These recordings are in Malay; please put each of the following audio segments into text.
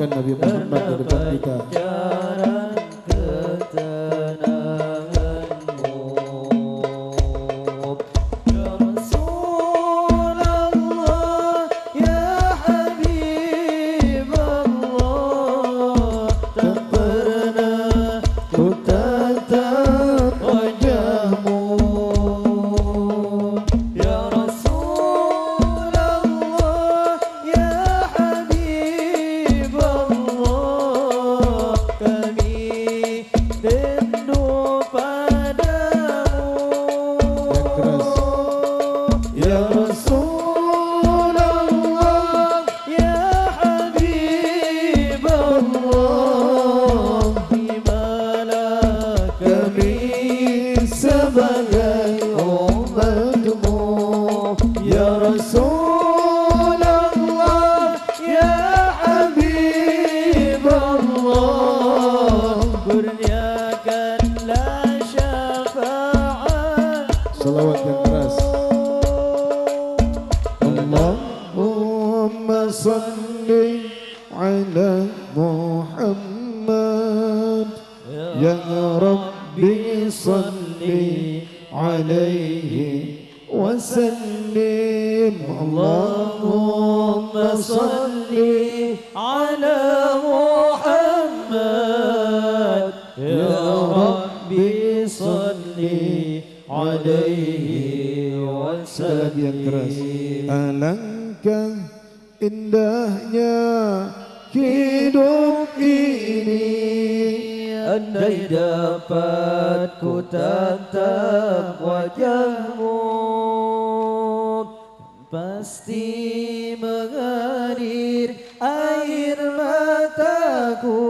Muliakan Nabi Muhammad di depan kita. Salawat yang keras. Allahumma salli ala Muhammad, ya Rabbi salli alaihi wa sallim. Allahumma salli ala Muhammad, ya Rabbi salli alaihi wasallam. Yang keras. Alangkah indahnya hidup ini, andai dapat ku tatap wajahmu, pasti mengalir air mataku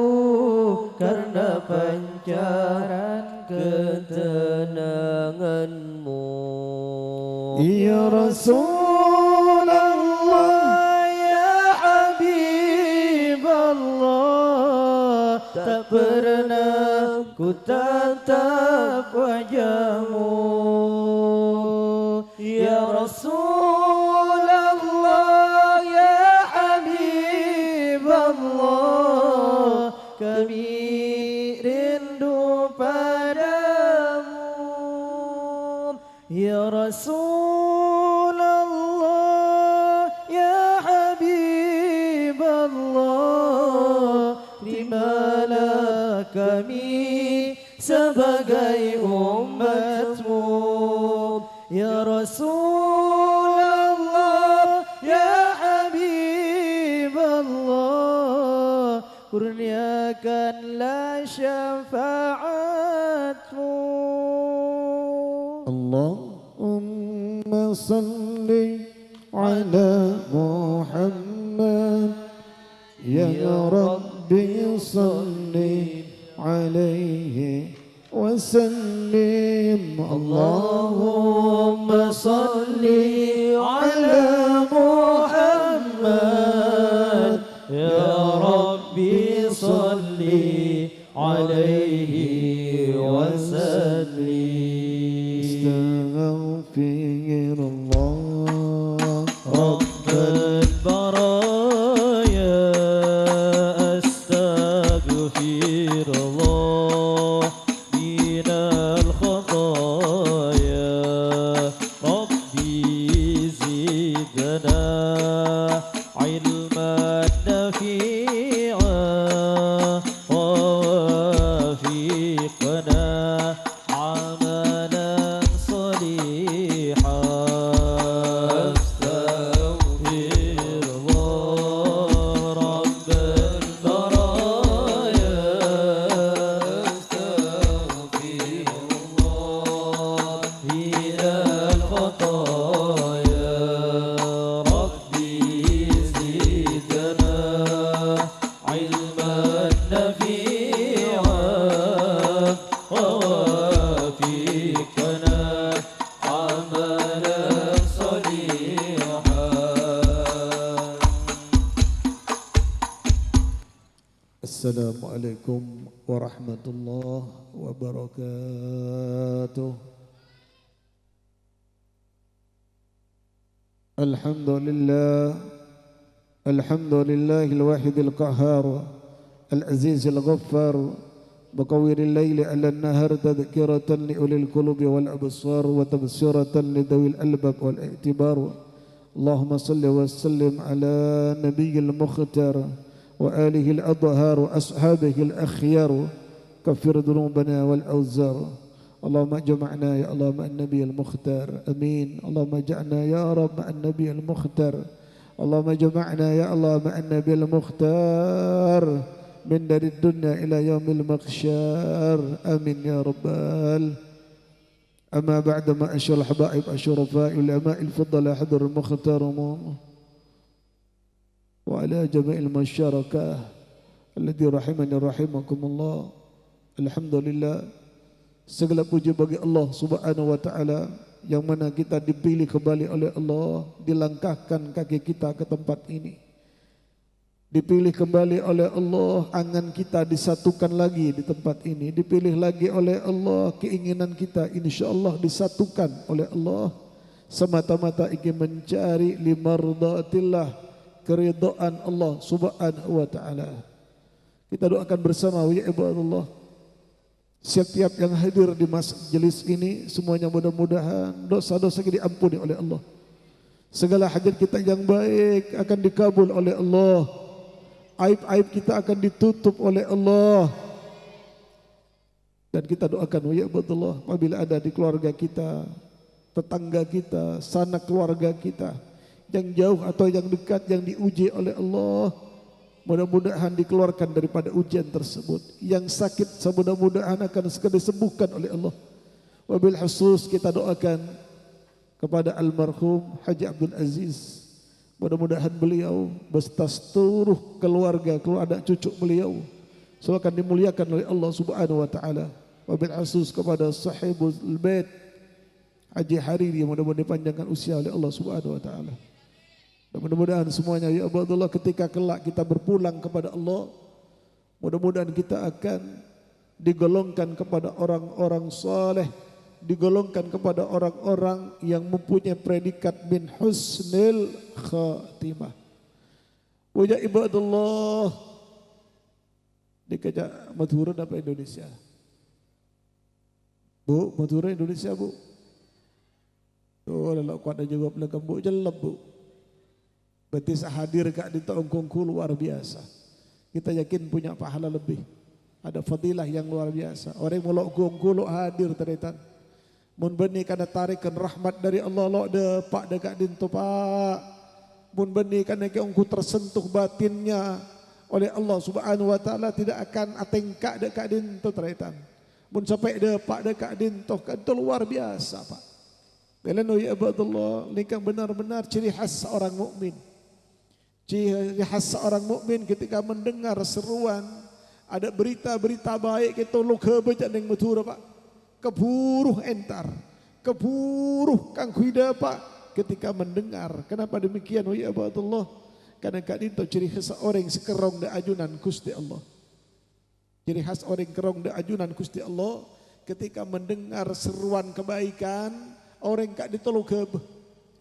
karena pancaran ketenanganmu. Ya Rasulullah, ya Habiballah, tak pernah ku tatap wajahmu. Ya Rasulullah, ya Habiballah, kami rindu padamu. Ya Rasulullah, ya Habiballah, terimalah kami sebagai umatmu. Ya Rasulullah, ya Habiballah, kurniakanlah syafaatmu. Allahumma salli ala Muhammad, ya Rabbi salli alaihi wa sallim. Allahumma salli ala Muhammad, ya Rabbi salli alaihi wa sallim. Astaghfirullah Rabbal baraya, astaghfirullah minal khataya. Rabbi zidna ilman nafi'a wa wafiqna amalan salihan. Astaghfirullah Rabbal baraya, astaghfirullah minal khataya. Rabbi zidna ilman nafi'a wa wafiqna amalan salihan. Assalamualaikum warahmatullahi wabarakatuh. Alhamdulillah الحمد لله الواحد القهار العزيز الغفار بقوير الليل على النهار تذكرة لأولي القلوب والأبصار وتبصرة لذوي الألباب والاعتبار اللهم صل وسلم على نبي المختار وآله الأطهار وأصحابه الأخيار كفر ذنوبنا والأوزار اللهم اجمعنا يا الله مع النبي المختار أمين اللهم اجعلنا يا رب مع النبي المختار اللهم اجمعنا يا الله مع النبي المختار من دار الدنيا إلى يوم المخشار آمين يا رب أما بعد ما أشهر الحبائب الشرفاء العلماء الفضلاء حضر المختار وعلى جميع المشاركة الذي رحمني رحمكم الله الحمد لله segala puji bagi Allah Subhanahu wa taala yang mana kita dipilih kembali oleh Allah, dilangkahkan kaki kita ke tempat ini. Dipilih kembali oleh Allah, angan kita disatukan lagi di tempat ini. Dipilih lagi oleh Allah, keinginan kita insyaallah disatukan oleh Allah semata-mata ingin mencari limardhatillah, keridhaan Allah Subhanahu wa taala. Kita doakan bersama ya ibadallah. Setiap yang hadir di majelis ini semuanya mudah-mudahan dosa-dosa kita diampuni oleh Allah. Segala hajat kita yang baik akan dikabul oleh Allah. Aib-aib kita akan ditutup oleh Allah. Dan kita doakan ya Allah apabila ada di keluarga kita, tetangga kita, sanak keluarga kita yang jauh atau yang dekat yang diuji oleh Allah, mudah-mudahan dikeluarkan daripada ujian tersebut. Yang sakit mudah-mudahan akan segera disembuhkan oleh Allah. Wabil khusus kita doakan kepada almarhum Haji Abdul Aziz. Mudah-mudahan beliau beserta seluruh keluarga anak cucu beliau selalu akan dimuliakan oleh Allah Subhanahu wa taala. Wabil khusus kepada sahibul bait Haji Hariri, mudah-mudahan dipanjangkan usia oleh Allah Subhanahu wa taala. Dan mudah-mudahan semuanya ya Allah ketika kelak kita berpulang kepada Allah, mudah-mudahan kita akan digolongkan kepada orang-orang saleh, digolongkan kepada orang-orang yang mempunyai predikat min husnil khatimah. Ya ibadallah, dikajak Madura apa Indonesia? Bu, Madura Indonesia bu. Oh, lalu kuat jawab belakang bu, jelek bu. Berarti hadir kak di Tongkongku luar biasa. Kita yakin punya pahala lebih. Ada fadilah yang luar biasa. Orang yang melok gongku hadir ternyata. Mun benih kana tarikan rahmat dari Allah lo de pak dekat dinto pak. Mun benih kana ke ongku tersentuh batinnya oleh Allah Subhanahu wa taala tidak akan atengkak dekat dinto ternyata. Mun sampai de pak dekat dinto kan itu luar biasa pak. Belano ya abadallah, ini kan benar-benar ciri khas seorang mukmin. Ciri khas seorang mukmin ketika mendengar seruan ada berita-berita baik kita lu kebaca dengan Madura pak, keburuh entar, keburuh kang kuida pak ketika mendengar. Kenapa demikian? Ya Allah, karena kak itu ciri khas orang sekerong da ajunan Gusti Allah. Ciri khas orang kerong da ajunan Gusti Allah ketika mendengar seruan kebaikan, orang kak ditolong kebeh,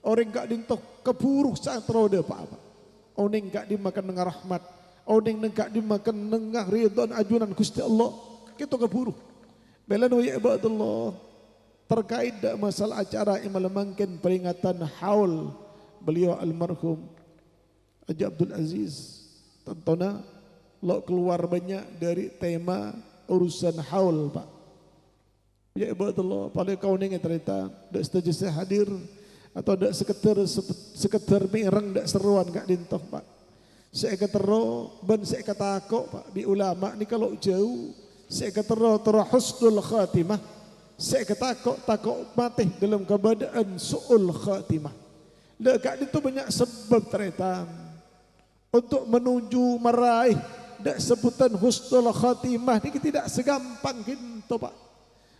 orang kak dintok keburuh saat roda pak. Orang kak dimakan dengan rahmat, orang kak dimakan dengan ridwan ajunan Gusti Allah. Kita keburu. Belano ya ibadallah, terkait dengan masalah acara yang melemangkan peringatan haul beliau almarhum Haji Abdul Aziz. Tentunya lo keluar banyak dari tema urusan haul pak. Ya ibadallah, pada kau ni cerita, dak setuju saya hadir. Atau ada sekedar mereng dak seruan kak dintoh pak. Saya ketero ban saya katakok pak di ulama ni kalau jauh saya ketero husnul khatimah. Saya katakok mati dalam keadaan suul khatimah. Dekat itu banyak sebab ternyata untuk menuju meraih dak sebutan husnul khatimah ni tidak segampang gitu pak.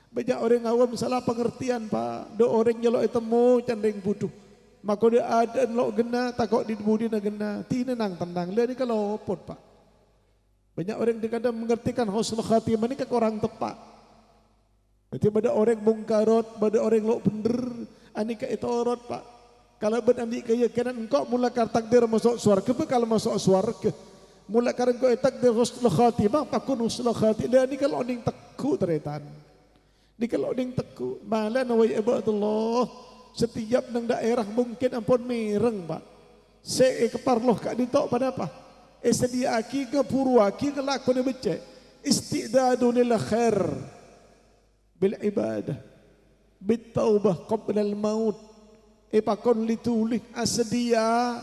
Banyak orang awam salah pengertian pak. Do orang nyelok temu candeng butuh. Maka dia ada lok gena takok di budi na gena. Tina nang tendang. Dia ni kalau pot pak. Banyak orang kadang mengertikan husnul khatimah ni ke orang tepat. Jadi pada orang mungkarot, pada orang lok bener, ani ka itorot pak. Kalau berani keyakinan engkau mulakan takdir masuk surga, kalau masuk surga mulakan engkau takdir husnul khatimah, pakun husnul khatimah. Ini kalau ning teku teretan. Ini kalau ning teku, malah nawai ibadallah setiap nang daerah mungkin ampun mireng pak. Se keparloh kak ditok pada apa? Sedia aki ke puru aki ke lakon becek. Istidadu lil khair bil ibadah, bit taubah qabla al maut. Pakon litulih asedia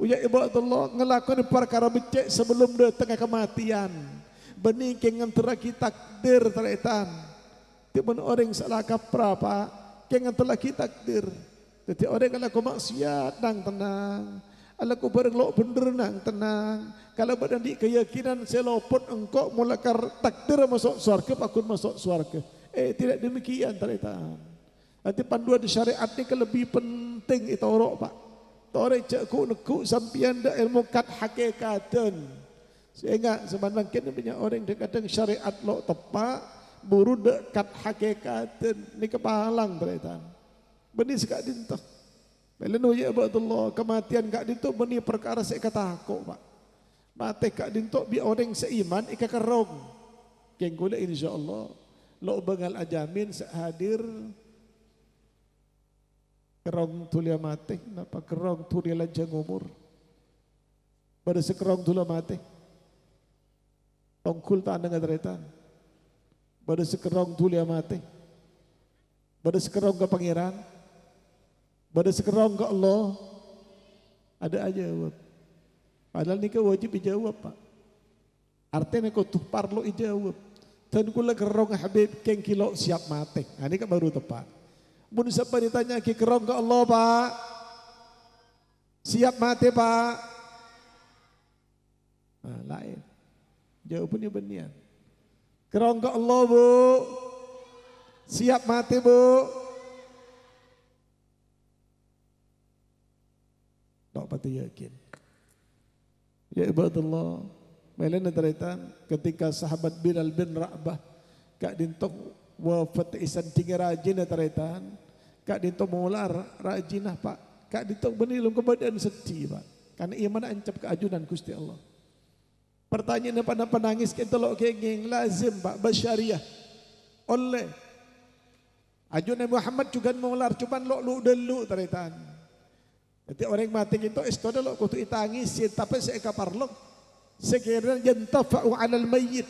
uya ibadallah ngelakon perkara becek sebelum datang kematian. Benih kengan teraki takdir teretan. Timun orang salah kapra pak, kengan teraki takdir. Jadi orang kalau kau maksiat nang tenang, kalau kau berenglok bener nang tenang. Kalau badan di keyakinan selopot engkau mulakar takdir masuk surga, pakun masuk surga. Tidak demikian teretan. Nanti panduan syariat ini lebih penting itu orang pak. Orang cekuk nekuk sampian dah ilmu kat hakikatan. Sehingga sebenarnya kita punya orang yang kadang syariat lo tepat, buru dekat hakikatan. Ini kepalang teretan. Benih sekak dintuh. Belenu ya abadullah kematian kak dintuh benih perkara saya kata aku pak. Mati kak dintuh bi orang seiman ika kerong. Keng gula insyaallah lo bengal ajamin sehadir kerong tulia mati, napa kerong tulia lanjang umur. Pada sekerong tulia mati, tongkul tak ada ngadretan. Pada sekerong tulia mati, pada sekerong ke pangeran, pada sekerong ke Allah, ada aja jawab. Padahal ni kau wajib dijawab pak. Artinya kau tuh parlo dijawab. Dan kula kerong Habib keng kilo siap mati. Ini kan baru tepat. Mun siapa ditanya ki kerong ke Allah pak, siap mati pak. Lain. Jawabannya benar. Kerong ke Allah bu, siap mati bu. Tak pati yakin. Ya ibadallah, melena teretan ketika sahabat Bilal bin Rabah kak dintok wafat isan tiga rajin teretan, kak dintok mular rajinah pak, kak dintok benilum kebadan sedih pak, karena iman ancap keajunan Gusti Allah. Pertanyaan apa nangis kita lo kenging lazim pak basyariah oleh ajunan Muhammad juga mular cuman lo lu dulu teretan. Jadi orang mati itu istoda lo kutu itangis tapi saya kaparlok sekiranya yantafa'u 'alal mayyit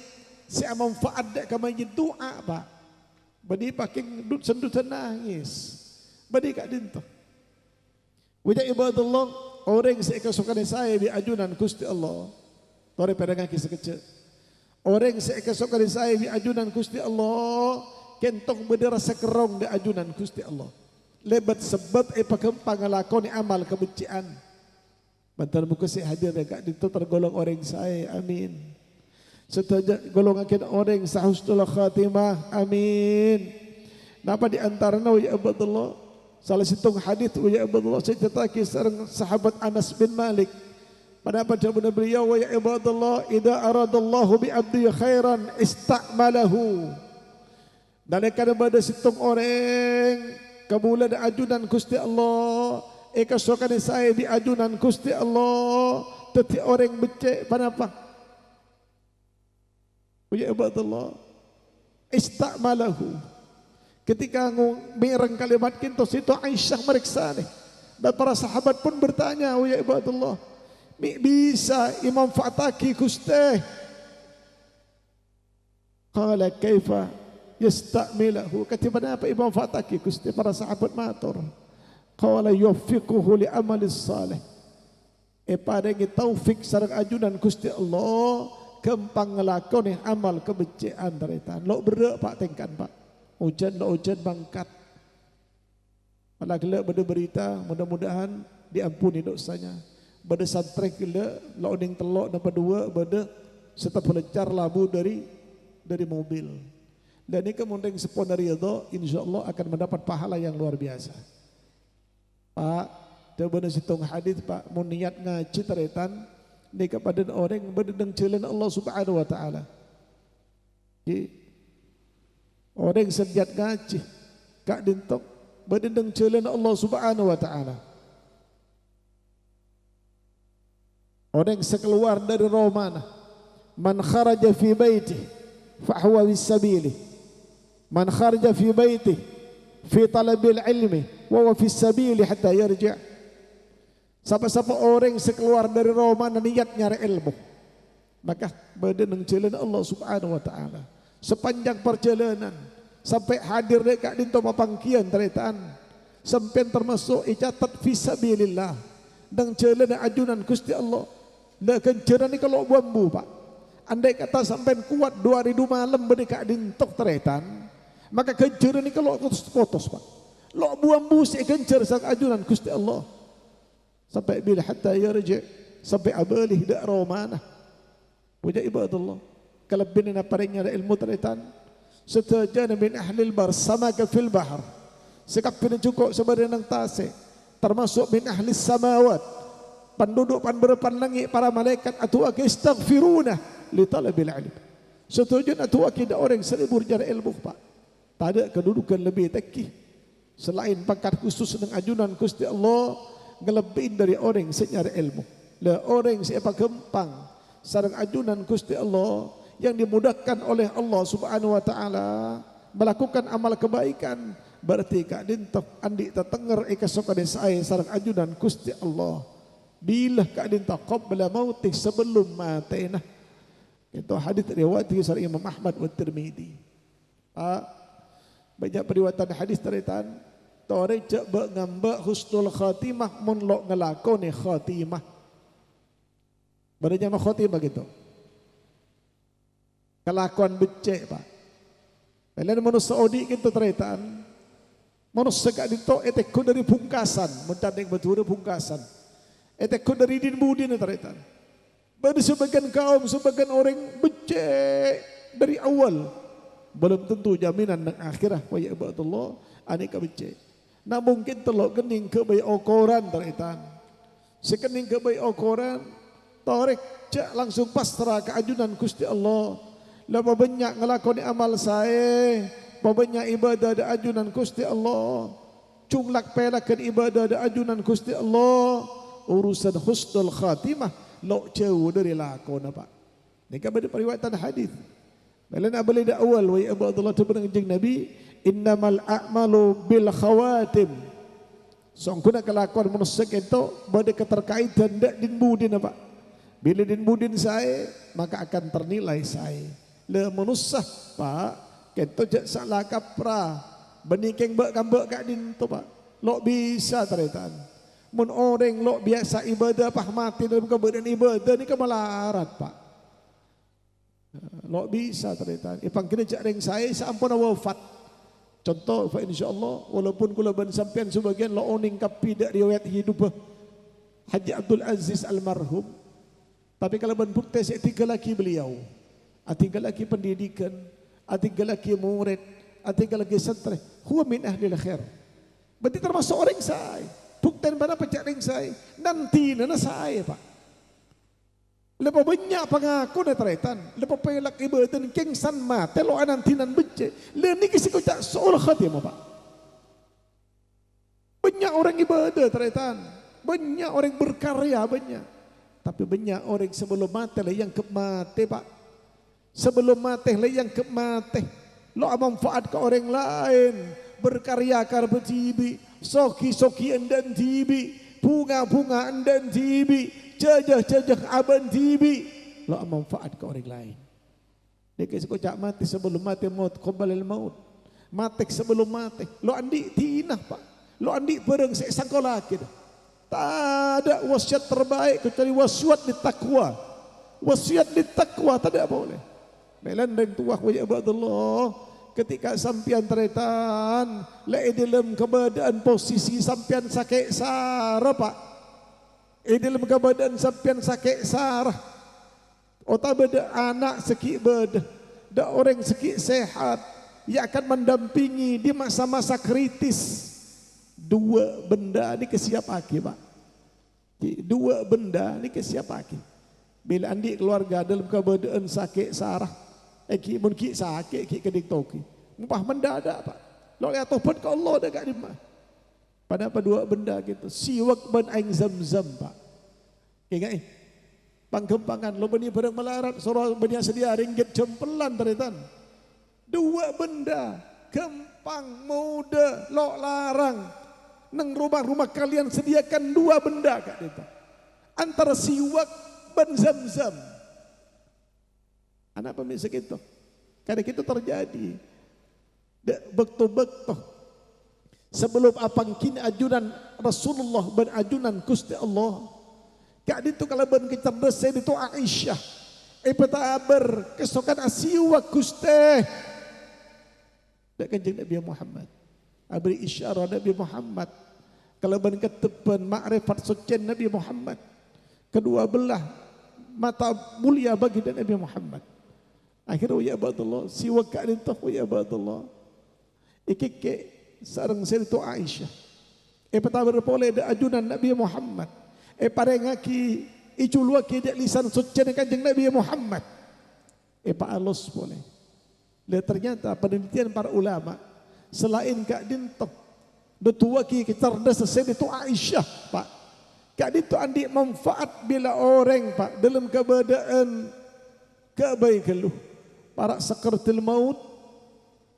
saya manfaat dek ka mayyit doa pak. Badi paking sendutan nangis. Badi kak dinto. Wajah ibadallah orang sekesukaan saya di ajunan Gusti Allah. Tore pedangan kisah kecil. Orang sekesukaan saya di ajunan Gusti Allah. Kentong berdera sekerong di ajunan Gusti Allah. Lebat sebab pakempang ngelakoni amal kebencian. Bantar buku saya hadir kak dinto tergolong orang saya. Amin. Setelah golongan kita orang sahusnul khatimah, amin. Napa di antara ya abadullah salah situng hadis ya abadullah saya cerita kisah sahabat Anas bin Malik. Pada jawaban beliau ya abadullah idza aradallahu bi abdi khairan ista'malahu. Dan kada pada situng orang kabula da ajunan Gusti Allah, kasokan saya di ajunan Gusti Allah, teti orang becek panapa? Ya ibadallah ista'malahu ketika mireng kalimat kintos itu Aisyah meriksa nih dan para sahabat pun bertanya ya ibadallah bisa imam fataki Gusti qala kaifa yasta'milahu ketiba apa imam fataki Gusti para sahabat matur qala yuwaffiquhu li amalis salih paringi taufik sareng ajunan Gusti Allah kempang ngelakoni amal kebencian teretan. Lo berdak pak tengkan pak. Hujan bangkat. Malah gelak benda berita mudah-mudahan diampuni dosanya. Benda santrek gelak lo ning telok dapat dua benda serta pelecar labu dari mobil. Dan ini kemudian sepon dari itu insyaallah akan mendapat pahala yang luar biasa. Pak, coba situng hadis pak mun niat ngaji teretan ni kepada orang yang berdendang jalan Allah Subhanahu wa taala. Orang yang sediat ngaji kak dintok berdendang jalan Allah Subhanahu wa taala. Orang yang sekeluar dari Romana, man kharaja fi baiti fa huwa bis sabili. Man kharaja fi baiti fi talabil ilmi wa huwa fi sabili hatta yarji'. Siapa-siapa orang yang sekeluar dari Romana niat nyari ilmu, maka berada dalam jalan Allah Subhanahu wa taala. Sepanjang perjalanan sampai hadir dekat di tempat pangkian teritaan, sampai termasuk icatat fisabilillah dan jalan ajunan Gusti Allah. Lekan jalan ni kalau bambu pak, andai kata sampai kuat 2 hari 2 malam berdekat di entok teritaan, maka kencaran ni kalau putus pak. Lo bambu si kencar sang ajunan Gusti Allah. Sampai bila hatta yarji, sampai abalih dak Romana. Wajah ibadallah. Kelebihan apa ringnya ilmu teritaan. Setajana min ahlil bar sama ke fil bahar. Sekapin cukup sebagai nang tase. Termasuk min ahli samawat. Penduduk panberpan langit para malaikat atau istaghfiruna li talabil ilm. Setujuan atau akidah orang seribu jari ilmu pak. Tak ada kedudukan lebih tinggi selain pangkat khusus dengan ajunan Gusti Allah ngelebihin dari orang senyari ilmu. Le orang siapa gempang sareng ajunan Gusti Allah yang dimudahkan oleh Allah Subhanahu wa taala melakukan amal kebaikan, berarti kak dintok andi tetenger ikasok desai sareng ajunan Gusti Allah. Bila kak dintok qabla mautih sebelum matena. Itu hadis riwayat dari Imam Ahmad wa Tirmidzi. Banyak periwatan hadis teritan tore cek ngambek husnul khatimah mun lo ngelakoni khatimah. Berarti khatimah gitu. Kelakuan becek pak. Lain manusia Saudi kita teritan. Manusia kak dito etekku dari pungkasan, mencandeng betul pungkasan. Etekku dari din budin teritan. Bagi sebagian kaum, sebagian orang becek dari awal. Belum tentu jaminan ng akhirah wa ya ibadallah aneka becek. Nah mungkin telok kening ke bayi okoran teritan. Sekening ke bayi okoran, torek cak langsung pasrah ke ajunan Gusti Allah. Lama banyak ngelakoni amal saya, banyak ibadah ada ajunan Gusti Allah. Cumlak pelakan ibadah ada ajunan Gusti Allah. Urusan husnul khatimah lo jauh dari lakon apa. Ini kan ada periwayatan hadis. Balen abali da awal wa ibadallah tabarang jeng Nabi, innamal a'malu bil khawatim. Songkuna kelakuan manusia itu pada keterkaitan dak din budin apa. Bila din budin saya, maka akan ternilai saya. Le manusia pak, kita jak salah kaprah, benikeng bek kambek kak din tu pak. Lo bisa teritan. Mun orang lo biasa ibadah pah mati dalam keberadaan ibadah ni kemalarat pak. Lo bisa teritan. Ipang kena jak ring saya sampun wafat. Contoh fa insyaallah walaupun kula ban sampean sebagian lo oning kapi dak riwayat hidup Haji Abdul Aziz almarhum. Tapi kalau ban bukti saya 3 laki beliau. 3 laki pendidikan, 3 laki murid, 3 laki santri. Huwa min ahli khair. Berarti termasuk orang saya. Bukti mana pecah ring saya. Nanti nana saya pak. Lepas banyak pengaku na teritan. Lepas pelak ibadah kengsan mati lo anantinan becek. Leni kisi ko tak seolah khatimah pak. Banyak orang ibadah teritan. Banyak orang berkarya banyak. Tapi banyak orang sebelum mati lah yang kemati pak. Sebelum mati lah yang kemati. Lo manfaat ke orang lain. Berkarya karena tibi. Soki-soki endan tibi. Bunga-bunga endan tibi. Jajah-jajah aban tibi. Lo manfaat ke orang lain. Dia kisah kocak mati sebelum mati maut. Qabalil maut. Mati sebelum mati. Lo andi tinah pak. Lo andi bereng sangka laki dah. Tak ada wasiat terbaik kecuali wasiat di takwa. Wasiat di takwa tak ada boleh. Melan dan tuah wajah ibadallah. Ketika sampian teritan, lai dalam keadaan posisi sampian sakit sarah pak. Dalam keadaan sampian sakit sarah. Otak beda anak sekik beda. Da orang sekik sehat. Ia akan mendampingi di masa-masa kritis. 2 benda ni kesiap aki pak. 2 benda ni kesiap aki. Bila andi keluarga dalam keadaan sakit sarah. Ki mun ki sakit ki kedik toki. Mumpah mendadak pak. Lo lihat tobat ke Allah dekat di mah. Pada apa 2 benda gitu. Siwak ban aing zam-zam pak. Ingat Pangkempangan lo beni barang melarat soro beni sedia ringgit jempelan taritan. Dua benda kempang muda lo larang nang rumah-rumah kalian sediakan dua benda kak itu. Antara siwak dan zam-zam. Anak pemisah itu. Karena itu terjadi. Betul-betul. Sebelum apang kini ajunan Rasulullah dan ajunan Gusti Allah. Kak itu kalau ben kecerdasan itu Aisyah. Petaber kesokan asiwa Gusti. Dak kanjeng Nabi Muhammad. Abri isyarat Nabi Muhammad. Kalau ben ketepen makrifat suci Nabi Muhammad. Kedua belah mata mulia bagi Nabi Muhammad. Akhirnya ya Abdullah siwa kak itu ya Abdullah. Iki ke sareng itu Aisyah. Petaber boleh da ajunan Nabi Muhammad. Parengaki iculuaki dia lisan suci kanjeng Nabi Muhammad. Pak alos boleh. Lihat ternyata penelitian para ulama selain Kak Dinto betuaki kecerdas sesuai itu Aisyah Pak. Kak Dinto andi manfaat bila orang Pak dalam keadaan kebaikan lu para sakratul maut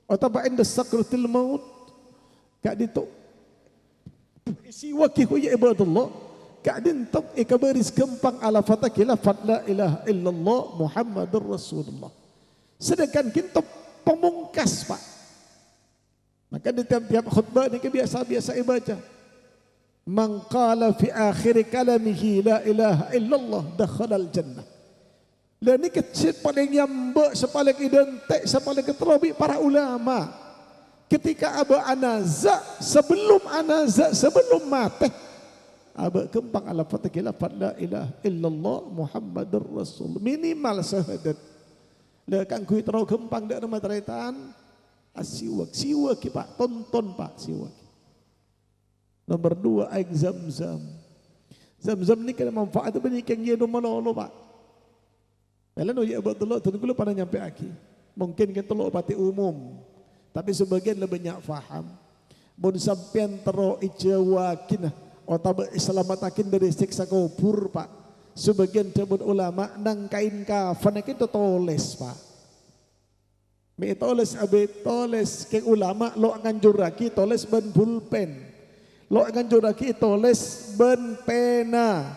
atau inda sakratul maut Kak Dinto siwaki ku ya ibadallah Ka'din tok ikabaris kempang ala fatakila la ilaha illallah Muhammadur Rasulullah. Sedangkan kita pemungkas Pak. Maka di tiap-tiap khutbah ini biasa-biasa ibaca. Man qala fi akhir kalamihi la ilaha illallah dakhala al-jannah. Dan ini kecil paling nyambak, sepaling identik, sepaling keterobi para ulama. Ketika aba anaza, sebelum mati. Abak kempang ala fatakila la ilaha illallah Muhammadur Rasul minimal syahadat. Lekan kui terau kempang dak nama teraitan asiwak Pak tonton Pak siwak. Nomor 2 air zam-zam. Zam-zam ni kan manfaat banyak yang dia malolo Pak. Kalau ya Abdullah tu dulu pada nyampe aki. Mungkin kita lo pati umum. Tapi sebagian lebih banyak faham. Bon sampean terau ijawakinah atau selamat dari siksa kubur Pak. Sebagian cabut ulama nang kain kafan itu toles Pak. Mi toles ke ulama lo nganjuraki toles ben pulpen. Lo nganjuraki toles ben pena.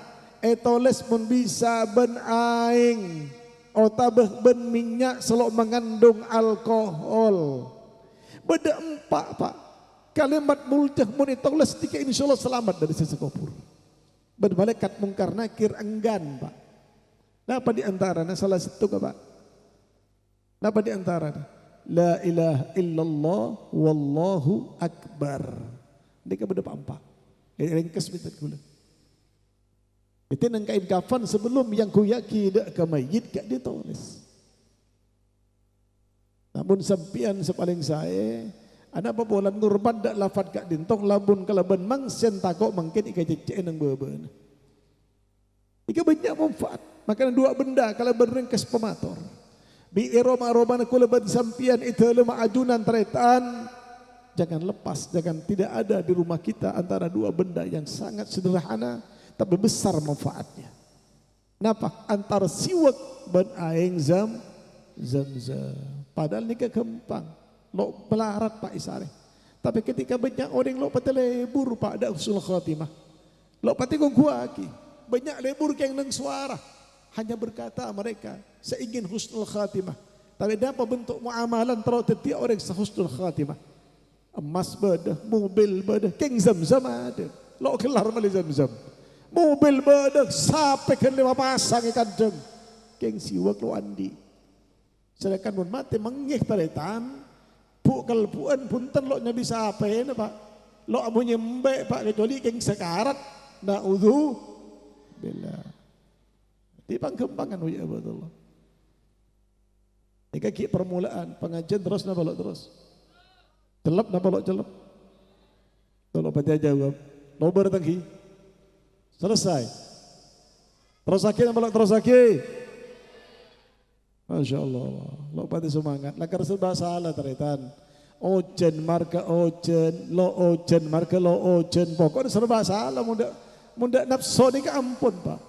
Toles pun bisa ben aing. Atau ben minyak selo mengandung alkohol. Beda 4 Pak. Kalimat muljah munitoles tika insyaallah selamat dari siksa kubur. Bermalaikat mungkar nakir enggan Pak. Napa di antaranya salah satu ke Pak? Napa di antaranya? La ilaha illallah wallahu akbar. Ini ke berdepan Pak. Ringkes bitat gula. Itu nang kain kafan sebelum yang kuyaki dak ke mayit gak ditulis. Namun sampian sepaling saya anak papolan ngurban dak lafad kak dintong labun kalaban mangsen takok mungkin ika cecen nang beban. Ika banyak manfaat. Makanya 2 benda kalau berengkes pemator. Bi iroma-roma kulaban sampian itu lema ajunan tretan. Jangan lepas, jangan tidak ada di rumah kita antara 2 benda yang sangat sederhana tapi besar manfaatnya. Napa? Antara siwak dan aing zam-zam. Padahal ni kempang. Lo melarat Pak Isari. Tapi ketika banyak orang lo pati lebur Pak ada usul khatimah. Lo pati gongguaki. Banyak lebur yang neng suara. Hanya berkata mereka saya ingin husnul khatimah. Tapi apa bentuk muamalan terus setiap orang sehusnul khatimah. Emas bedah, mobil bedah, keng zam-zam ada. Lo kelar mali zam-zam. Mobil bedah sampai ke 5 pasang ikan jeng. Keng siwak lo andi. Sedangkan mun mati mengih taretan. Bukal puan punten lo nyabi apa ya Pak? Lo amu nyembek Pak kecuali keng sekarat. Na'udhu bila. Di pangkempangan ya Abdullah. Ini kaki permulaan pengajian terus napa lo terus? Celep napa lo celep? Lo pati jawab. Lo bertengki. Selesai. Terus lagi napa lo terus lagi? Masya Allah, lo pati semangat. Lakar serba salah teritan. Ojen marka ojen, lo ojen marka lo ojen. Pokoknya serba salah. Munda nafsu ni ke ampun Pak.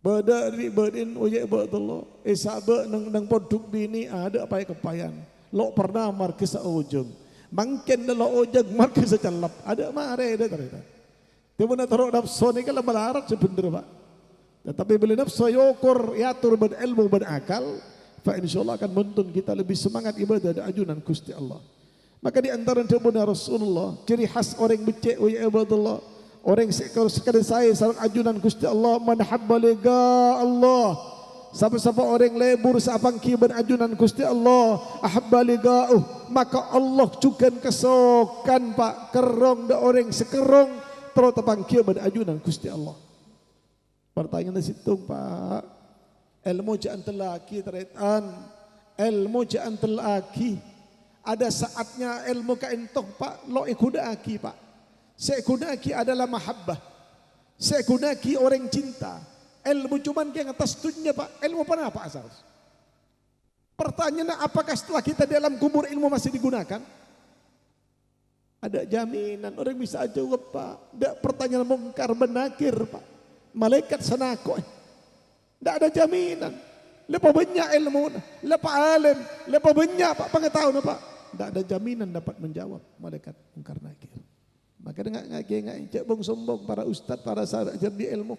Berdari berdin ujek berdAllah. Sahabat nang poduk bini ada apa yang kepayan. Lo pernah markis ujung. Mungkin lo ujung markis celap. Ada mare ada ternyata. Tiba nak taruh nafsu ni kalau melarat sebenar pak. Tetapi bila nafsu yokur yatur berilmu berakal, fa insyaallah akan menuntun kita lebih semangat ibadah dan ajunan Gusti Allah. Maka di antara daripada Rasulullah, ciri khas orang becek ujek berdallah. Orang sekadar saya sarang ajunan Gusti Allah man habba liqa Allah. Siapa-siapa orang lebur sapang kiban ajunan Gusti Allah ahabba liqa'uh, maka Allah juga kesokan pak kerong da orang sekerong terus tapang kiban ajunan Gusti Allah. Pertanyaan di situ pak, ilmu jangan telaki teretan, ilmu jangan telaki. Ada saatnya ilmu kaintoh pak lo ikudaki pak. Sekunaki adalah mahabbah. Sekunaki orang cinta. Ilmu cuman yang atas dunia pak. Ilmu apa asal? Pertanyaan apakah setelah kita dalam kubur ilmu masih digunakan? Ada jaminan orang bisa jawab pak. Tidak pertanyaan mungkar benakir pak. Malaikat senako. Tidak ada jaminan. Lepas banyak ilmu. Lepas alim. Lepas banyak pak pengetahuan pak. Tidak ada jaminan dapat menjawab malaikat mungkar nakir. Maka dengar ngaki cek bong sombong para ustaz, para sahabat jadi ilmu.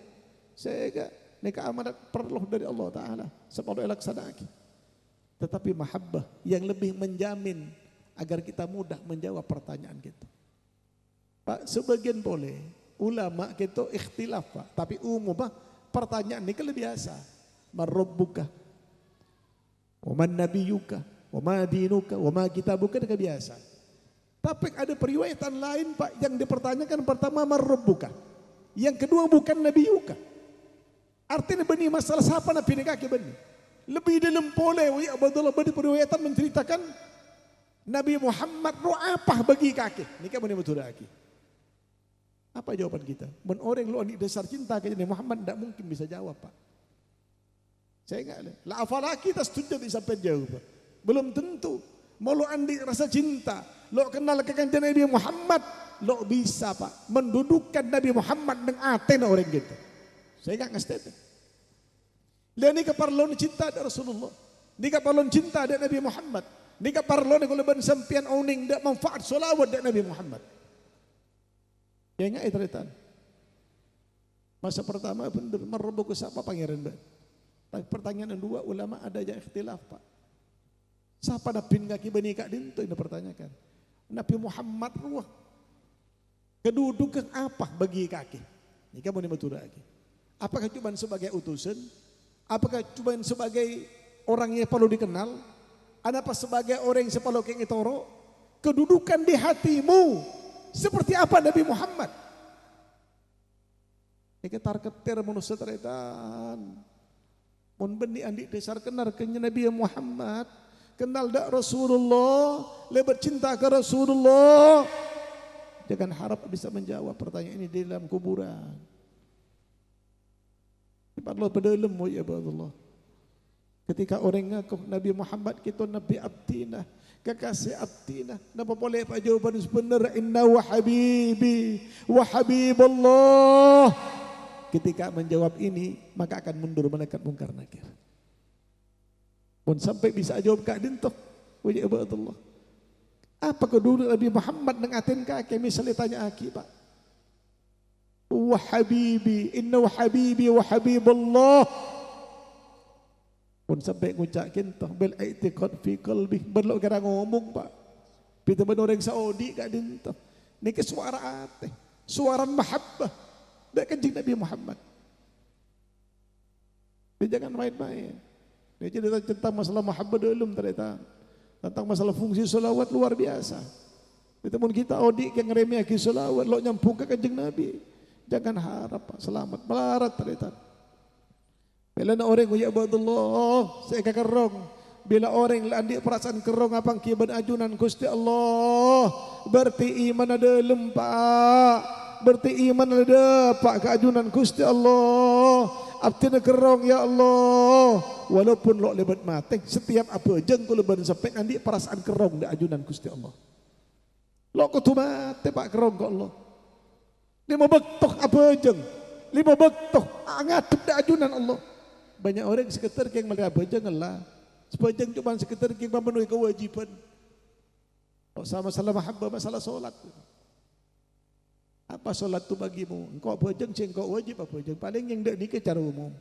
Saya enggak neka amanat perlu dari Allah Taala sepadu laksanakan. Tetapi mahabbah yang lebih menjamin agar kita mudah menjawab pertanyaan kita. Pak, sebagian boleh ulama kita ikhtilaf pak, tapi umum pak pertanyaan ini kalau biasa. Man rabbuka? Wa man nabiyuka? Wa ma dinuka? Wa ma kitabuka? Itu biasa. Tapi ada periwayatan lain pak yang dipertanyakan pertama marrabbuka, yang kedua bukan nabiyuka. Artinya benih masalah siapa nabi ni kaki benih. Lebih dalam boleh ya Abdullah beri periwayatan menceritakan Nabi Muhammad roh apa bagi kaki. Ni kan benih betul kaki. Apa jawaban kita? Men orang lu ni dasar cinta ke Nabi Muhammad tidak mungkin bisa jawab pak. Saya enggak lah afalah kita setuju sampai jauh pak. Belum tentu. Mau lo andi rasa cinta, lo kenal ke kanjeng Nabi Muhammad, lo bisa pak mendudukkan Nabi Muhammad dengan aten orang gitu. Saya enggak ngasih itu. Lihat ni keparlon cinta dari Rasulullah, ni keparlon cinta dari Nabi Muhammad, ni keparlon kalau ben sampian oning dak manfaat solawat dari Nabi Muhammad. Ya enggak itu retan. Masa pertama benar marbuku siapa pangeran ben. Tapi pertanyaan kedua ulama ada yang ikhtilaf pak. Siapa Nabi kaki bani kak dinto ini pertanyakan. Nabi Muhammad ruah. Kedudukan apa bagi kaki? Ini kamu ni betul lagi. Apakah cuma sebagai utusan? Apakah cuma sebagai orang yang perlu dikenal? Apa sebagai orang yang perlu kengitoro? Kedudukan di hatimu seperti apa Nabi Muhammad? Ini ketar-ketir manusia teretan. Mun benih andi dasar kenar ke Nabi Muhammad. Kenal tak Rasulullah, lebat cinta ke Rasulullah. Jangan harap bisa menjawab pertanyaan ini di dalam kuburan. Allah berdalam ya Allah. Ketika orang ngaku Nabi Muhammad kita Nabi Abdina, kekasih Abdina, napa boleh pak jawaban sebenar inna wa habibi wa habibullah. Ketika menjawab ini maka akan mundur malaikat mungkar nakir. Pun sampai bisa jawab kak dintoh, wajib Allah. Apa kedua Nabi Muhammad nang aten kaki misalnya tanya aki pak. Wa habibi, inna wa habibi wa habibullah. Pun sampai ngucakin toh bel i'tiqad fi qalbi. Berlo kira ngomong pak. Pita ben orang Saudi kak dintoh. Niki suara ate, suara mahabbah. Dak kanjeng Nabi Muhammad. Jangan main-main. Dia cerita tentang masalah mahabbah dalam ternyata. Tentang masalah fungsi solawat luar biasa. Teman kita odik yang ngeremehki solawat. Lo nyampung ke kanjeng Nabi. Jangan harap selamat. Melarat ternyata. Bila na orang ya Abdullah. Saya kakarong. Bila orang landik perasaan kerong apang kiban ajunan Gusti Allah. Berarti iman ada lempak. Berarti iman ada pak keajunan Gusti Allah. Abtina kerong ya Allah. Walaupun lo lebat mati, setiap apa jeng ko leban sampai andi perasaan kerong da ajunan Gusti Allah. Lo ko tu mati pak kerong ko Allah. Dia mau betok apa jeng. 5 waktu ngadep dak ajunan Allah. Banyak orang sekitar yang melihat bejeng Allah. Sebejeng cuma sekitar yang memenuhi kewajiban. Sama masalah mahabbah, masalah solat. Apa solat tu bagimu? Engkau bejeng sih engkau wajib apa bejeng? Paling yang dak nikah cara umum.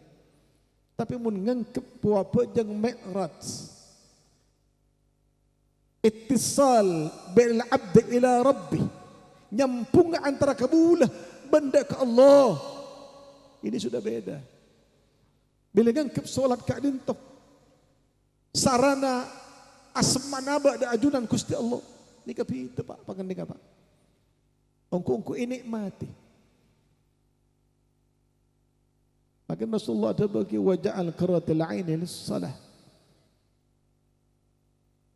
Tapi mun ngangkep puah bejeng mi'raj. Ittisal bil abd ila rabbih. Nyambung antara kabulah benda ke Allah. Ini sudah beda. Bila ngangkep solat ka dintoh. Sarana asmanaba da ajunan Gusti Allah. Ni kapita Pak, pangandika Pak. Ongko ini mati. Maka Rasulullah ada bagi waja'al qiratil aini lis-salah.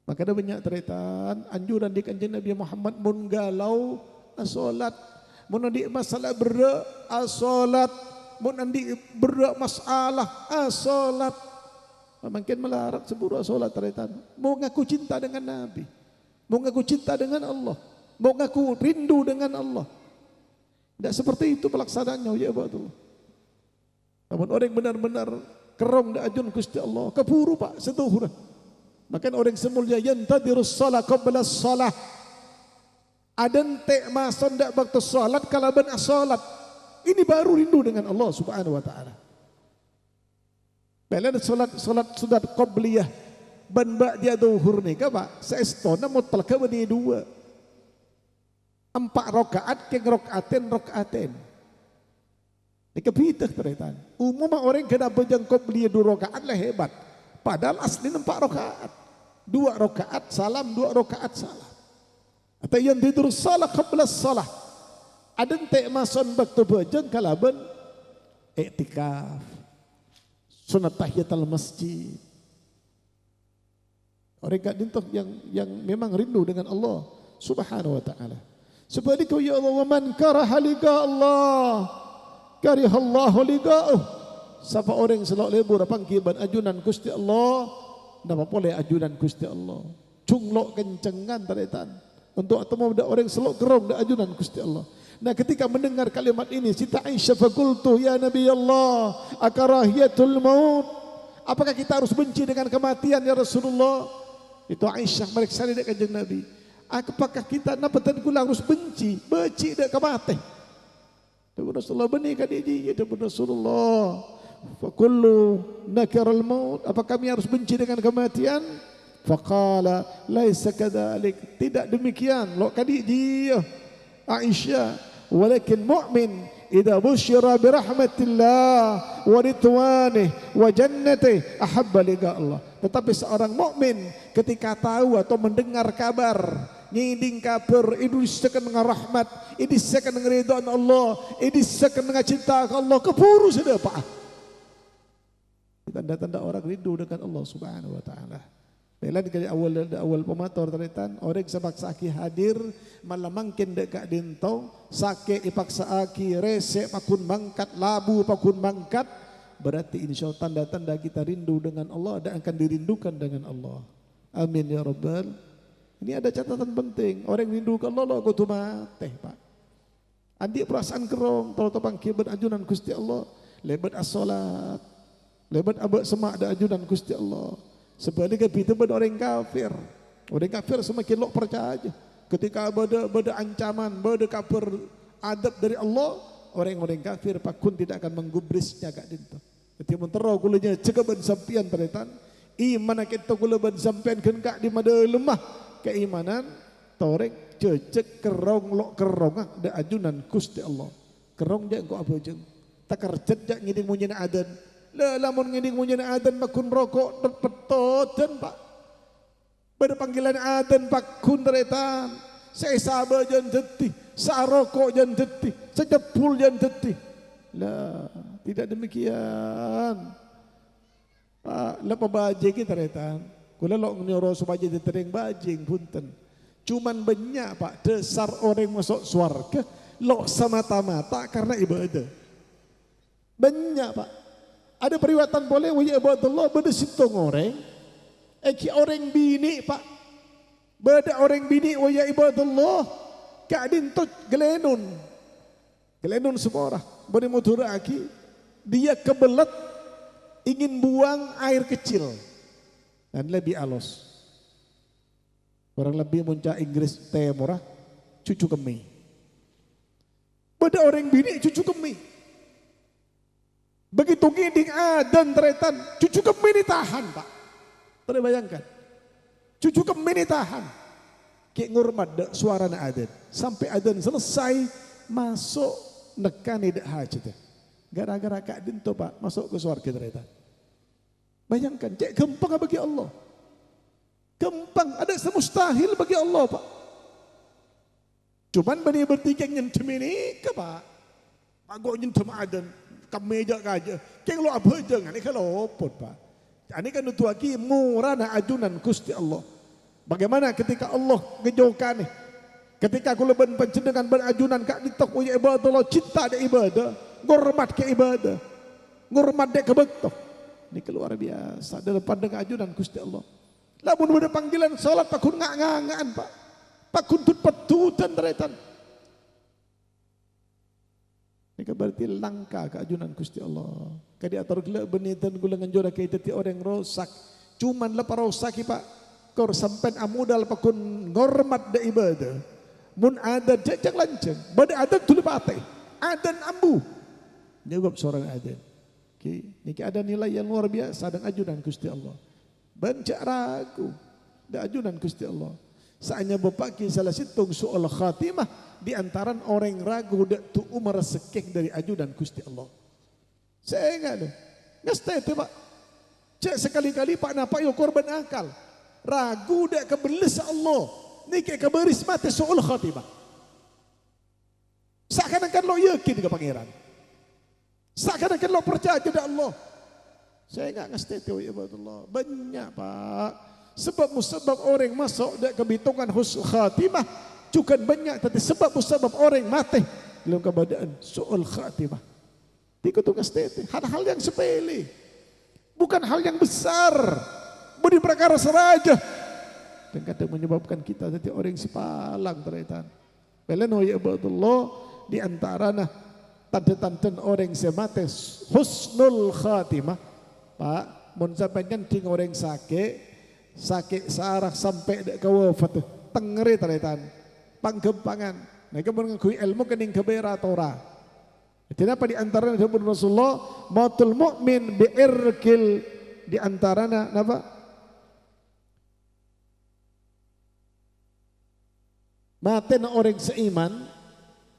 Maka ada banyak teritaan anjuran di kanjeng Nabi Muhammad mun galau salat, mun di masalah berda salat, mun andi berda masalah salat. Makin melarat seburu salat teritaan. Mau ngaku cinta dengan Nabi, mau ngaku cinta dengan Allah, mau ngaku rindu dengan Allah. Tidak seperti itu pelaksanaannya ya betul. Namun orang benar-benar kerong da ajun Gusti Allah, keburu Pak setuhur. Maka orang semulya yantadirus salat qabla salah. Adente mason dak waktu salat kalaban salat. Ini baru rindu dengan Allah Subhanahu wa taala. Bila salat sudah qabliyah ban ba'da zuhur ni ka Pak, saestona mutlaq bani 2. 4 rakaat ke rakaaten. Ini kebitah teritaan. Umum orang kena bejang qabliyah 2 rakaat lah hebat. Padahal asli 4 rakaat. 2 rakaat salam, 2 rakaat salam. Atau yang tidur salah qabla salah. Ada ente mason waktu bejang kalaban iktikaf. Sunat tahiyatul masjid. Orang kat dintoh yang memang rindu dengan Allah Subhanahu wa taala. Seperti kau ya Allah, wa man karaha liqa Allah, karihallahu liqa'uh. Siapa orang selok lebur pangkiban ajunan Gusti Allah, napa boleh ajunan Gusti Allah. Cunglok kencengan teritaan. Untuk atau ada orang selok gerong da ajunan Gusti Allah. Nah ketika mendengar kalimat ini, Siti Aisyah fakultu ya Nabi Allah, akarahiyatul maut. Apakah kita harus benci dengan kematian ya Rasulullah? Itu Aisyah mereka dari kanjeng Nabi. Apakah kita napatan kula harus benci dak kematian? Dapat Rasulullah benih kan dia dapat Rasulullah. Fakullu nakiral maut. Apa kami harus benci dengan kematian? Faqala laisa kadzalik. Tidak demikian. Lo kadi dia Aisyah, walakin mu'min idza busyira bi rahmatillah wa ridwanih wa jannatih ahabba liqa Allah. Tetapi seorang mukmin ketika tahu atau mendengar kabar ngiding kabar ini disekan dengan rahmat, ini disekan dengan ridhaan Allah, ini disekan dengan cinta Allah, keburu sudah Pak. Tanda-tanda orang rindu dengan Allah Subhanahu wa taala. Bela di awal pemator teritan orang sebab saki hadir malah mangkin dekat dintong sake ipaksa aki resek pakun mangkat labu pakun mangkat berarti insya Allah tanda-tanda kita rindu dengan Allah dan akan dirindukan dengan Allah. Amin ya rabbal. Ini ada catatan penting. Orang rindu ke Allah lo kudu mate Pak. Andi perasaan kerong tau pangkiban ajunan Gusti Allah lebat as-salat lebat abad semak da ajunan Gusti Allah. Sebaliknya itu pada orang kafir. Orang kafir semakin lok percaya. Ketika ada ancaman, ada kabar adab dari Allah, orang-orang kafir pakun tidak akan menggubrisnya kak dinto. Ketika mentero kulanya cegaban sampian teritan, iman kita kulaban sampian kengkak di mada lemah keimanan, torek cecek kerong lok kerong ada ajunan Gusti Allah. Kerong jak kau apa jeng? Takar cecek ngiding munyin adan. Lamun ngiding munyin adan pakun rokok terpetoten Pak. Pada panggilan adan pakun teritan. Saya sabar jan tetih, sarokok jan tetih, sejepul jan tetih. Lah, tidak demikian. Pak, lepas bajing kita teritan. Kula lok nyoro supaya ditereng bajing punten. Cuman banyak Pak, dasar orang masuk surga lok semata-mata karena ibadah. Banyak Pak. Ada periwatan boleh wajib Allah beda sitong orang. Eki orang bini Pak. Beda orang bini wajib Allah. Kadin tot gelenun. Gelenun semua orang. bani motor aki, dia kebelet ingin buang air kecil dan lebih alus. Orang lebih muncak Inggris teh murah, cucu kemi. Pada orang bini cucu kemi. Begitu ngiding adan teretan, cucu kemi ditahan Pak. Boleh bayangkan, cucu kemi ditahan. Kayak ngurmat suara na adan. Sampai adan selesai, masuk nekani dak hajat. Gara-gara Kak Dinto Pak, masuk ke surga teretan. Bayangkan, cek gampang bagi Allah. Gampang, ada semustahil bagi Allah Pak. Cuman bani bertiga nyentem ini ke Pak. Pak gua nyentem adan, kami aja kaja. Keng lo apa jangan, ini kalau opot Pak. Ini kan itu lagi murah na ajunan Gusti Allah. Bagaimana ketika Allah ngejauhkan nih. Ketika aku leban pencendengan berajunan Kak Ditok punya ibadah Allah, cinta ada ibadah, ngormat ke ibadah, ngormat dek kebetok. Ini keluar biasa dalam pandangan ajunan Gusti Allah. Lamun ada panggilan salat pakun ngangan Pak. Pakun tut petutan teretan. Ini berarti langka keajunan Gusti Allah. Kadi atur gila benitan gula nganjora kaya teti orang rosak. Cuman lepa rosak Pak. Kor sampai amudal pakun ngormat da ibadah. Mun ada jajak lanceng. Bada adan tuli patay. Adan ambu. Jawab seorang adan. Niki ada nilai yang luar biasa dan ajunan Gusti Allah. Bancak ragu. Da ajunan Gusti Allah. Saatnya bapaki salah situng soal khatimah. Di antaran orang ragu dak tu umar sekek dari ajunan Gusti Allah. Saya enggak ada. Ngestai itu Pak. Cek sekali-kali Pak napa yo korban akal. Ragu dak kebelis Allah. Niki keberis mati soal khatimah. Seakan-akan lo yakin ke pangeran. Seakan-akan lo percaya kepada Allah. Saya enggak ngestai itu ya Allah. Banyak Pak. Sebab musabab orang masuk dak kebitungan husnul khatimah. Juga banyak tapi sebab orang mati dalam keadaan soal khatimah. Dikutuk estete, hal-hal yang sepele. Bukan hal yang besar. Budi perkara seraja. Dan kadang menyebabkan kita jadi orang sipalang teretan. Beleno ya Allah di antaranya tanda-tanda orang semate husnul khatimah. Pak, mun sampeyan ting orang sakit sarah sampai dek wafat tengeri teretan. Panggempangan. Mereka mengakui ilmu kening kebera Torah. Kenapa di antaranya disebut Rasulullah mautul mu'min bi'irkil di antaranya apa? Mati orang seiman,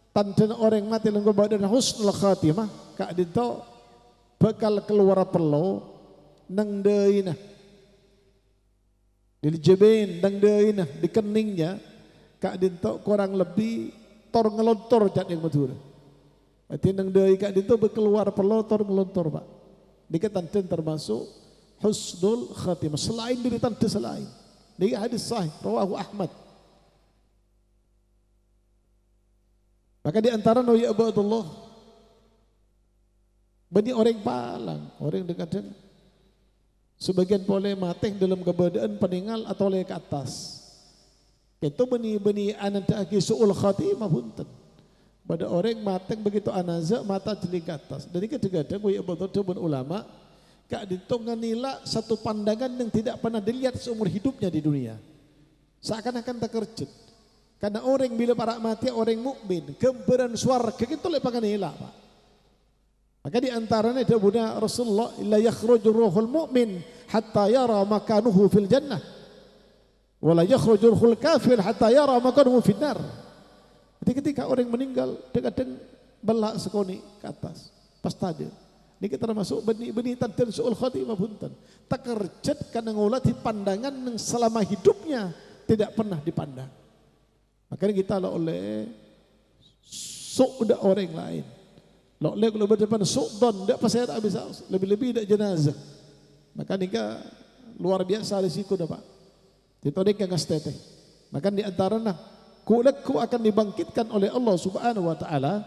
tanda orang mati lenggo badan husnul khatimah, Kak Dito bakal keluar perlo nang deuna. Di jebin nang deuna di keningnya Kak Dinto kurang lebih tor ngelontor cat yang matur. Berarti nang deui Kak Dinto berkeluar pelotor ngelontor Pak. Niki tanten termasuk husnul khatimah selain dari tante selain. Niki hadis sahih rawahu Ahmad. Maka di antara ya Abdullah bani orang palang, orang dengan sebagian boleh mati dalam keadaan peninggal atau oleh ke atas. Itu beni anak lagi suul khatimah punten. Pada orang mateng begitu anaza mata jeli ke atas. Dari kadang-kadang ya betul ulama Kak Dinto nganila satu pandangan yang tidak pernah dilihat seumur hidupnya di dunia. Seakan-akan tak kerjut. Karena orang bila para mati orang mukmin gembaran swarga itu lepas nganila Pak. Maka di antaranya ada bunda Rasulullah illa yakhrujur ruhul mu'min hatta yara makanuhu fil jannah. Wala yakhrujul khul kafir hatta yara makanuhu finnar. Jadi ketika orang meninggal kadang belak sekoni ke atas pas tadi. Ini kita termasuk benih tanten suul khatimah punten. Tak kerjet karena ngulati pandangan yang selama hidupnya tidak pernah dipandang. Makanya kita oleh sudah orang lain. Oleh kalau berdepan sudan tidak pasal tak bisa lebih-lebih tidak jenazah. Maka nikah luar biasa risiko dah Pak. Itu nikah ngastete. Maka di antaranya kulekku akan dibangkitkan oleh Allah Subhanahu wa taala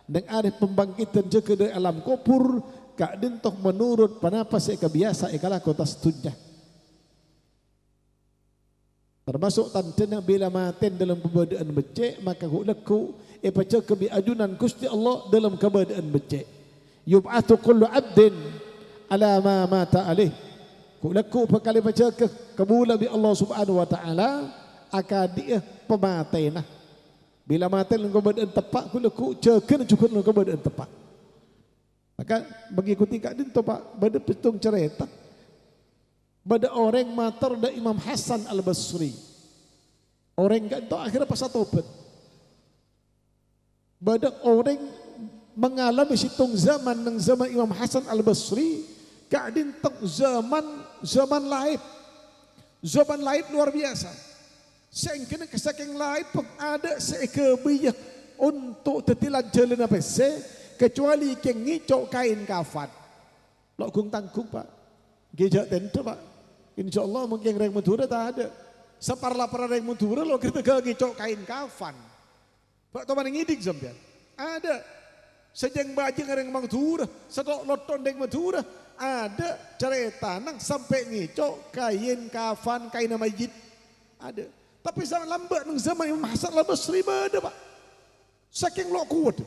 dan ada pembangkitan juga dari alam kubur Kak Dintoh menurut panapa saya kebiasa ikalah kota setunya. Termasuk tantana bila maten dalam keadaan becek maka huleku baca kebi ajunan Gusti Allah dalam keadaan becek. Yub'atsu kullu 'abdin ala ma mata alaih. Huleku pakali baca ke kebula bi Allah Subhanahu wa taala akan dia pematenah. Bila mati dalam keadaan tepat huleku cekeun cukup dalam keadaan tepat. Maka mengikuti kak din tu Pak, pada petung cerita. Pada orang matar da Imam Hasan Al-Basri. Orang kan tu akhirnya pasal tobat. Pada orang mengalami situng zaman ng zaman Imam Hasan Al-Basri, kadin tok zaman lain. Zaman lain luar biasa. Sehingga kesaking lain pun ada sekebiyak untuk tetilan jalan apa kecuali keng ngicok kain kafan. Lok kung tangkung Pak. Gejak tentu Pak. InsyaAllah mungkin reng Madura tak ada. Separla-parla reng Madura lo kita ngicok kain kafan. Pak Toman ngidik sampean. Ada. Sejeng bajing reng Madura, sedok loton reng Madura, ada cerita nang sampai ngicok kain kafan, kain mayit. Ada. Tapi zaman lambat nang zaman Imam Hasan Al-Basri ada Pak. Saking lo kuat.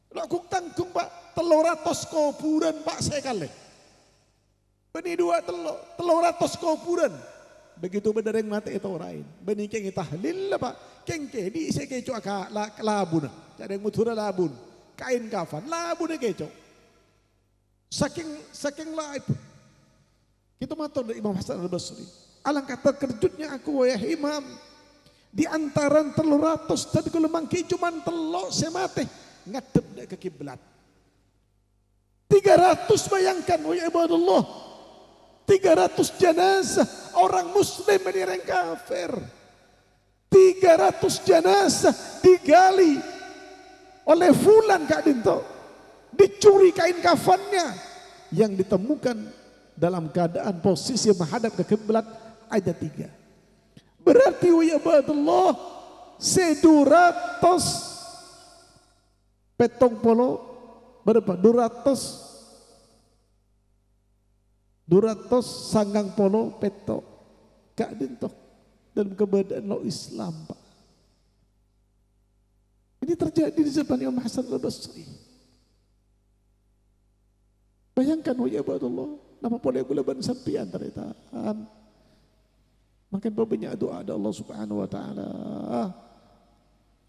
Lo kung tangkung Pak, 300 kuburan Pak sekali. Beni 300 kuburan. Begitu bedereng mati itu orang. Beni keng tahlil lah Pak. Keng di saya kecoh labun. Ada yang mutura labun. Kain kafan labun kecoh. Saking laib. Kita matur dari Imam Hasan Al-Basri. Alangkah terkejutnya aku ya Imam. Di antaran 300 tadi kalau mangki cuman telok semate ngadep ke kiblat. 300 bayangkan ya ibadallah. 300 jenazah orang muslim dari orang kafir. 300 jenazah digali oleh fulan Kak Dinto. Dicuri kain kafannya yang ditemukan dalam keadaan posisi menghadap ke kiblat ada 3. Berarti ya ibadallah 200 petong polo berapa? 200 sanggang polo peto Kak Dinto dalam keadaan lo Islam Pak. Ini terjadi di zaman Imam Hasan Al-Basri. Bayangkan ya Allah, nama boleh gula ban sampian teritaan. Makin banyak doa ada Allah Subhanahu wa taala.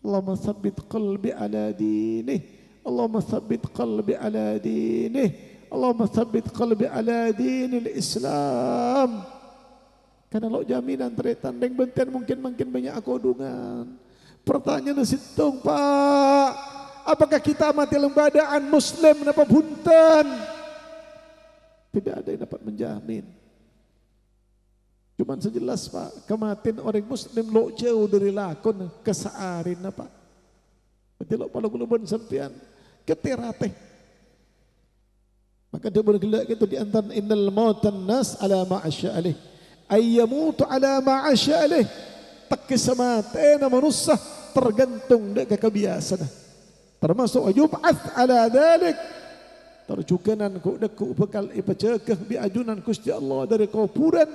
Allahumma tsabbit qalbi ala dinih. Allahumma tsabbit qalbi ala dinih. Allahumma tsabbit qalbi ala dinil Islam. Karena lo jaminan teritan deng benten mungkin banyak kodungan. Pertanyaan situng Pak, apakah kita mati dalam keadaan muslim napa bunten? Tidak ada yang dapat menjamin. Cuman sejelas Pak, kematian orang muslim lo jauh dari lakon kesaarin Pak. Berarti lo paling gulubun sampian keterateh. Maka dia bergelak itu di antara innal mautan nas ala ma'asya alih. Ayyamutu ala ma'asya alih. Takkisamatena manusia tergantung dengan kebiasaan. Termasuk yub'ats ala dhalik. Terjukanan ku bekal ipacekah biajunan Gusti Allah dari kuburan.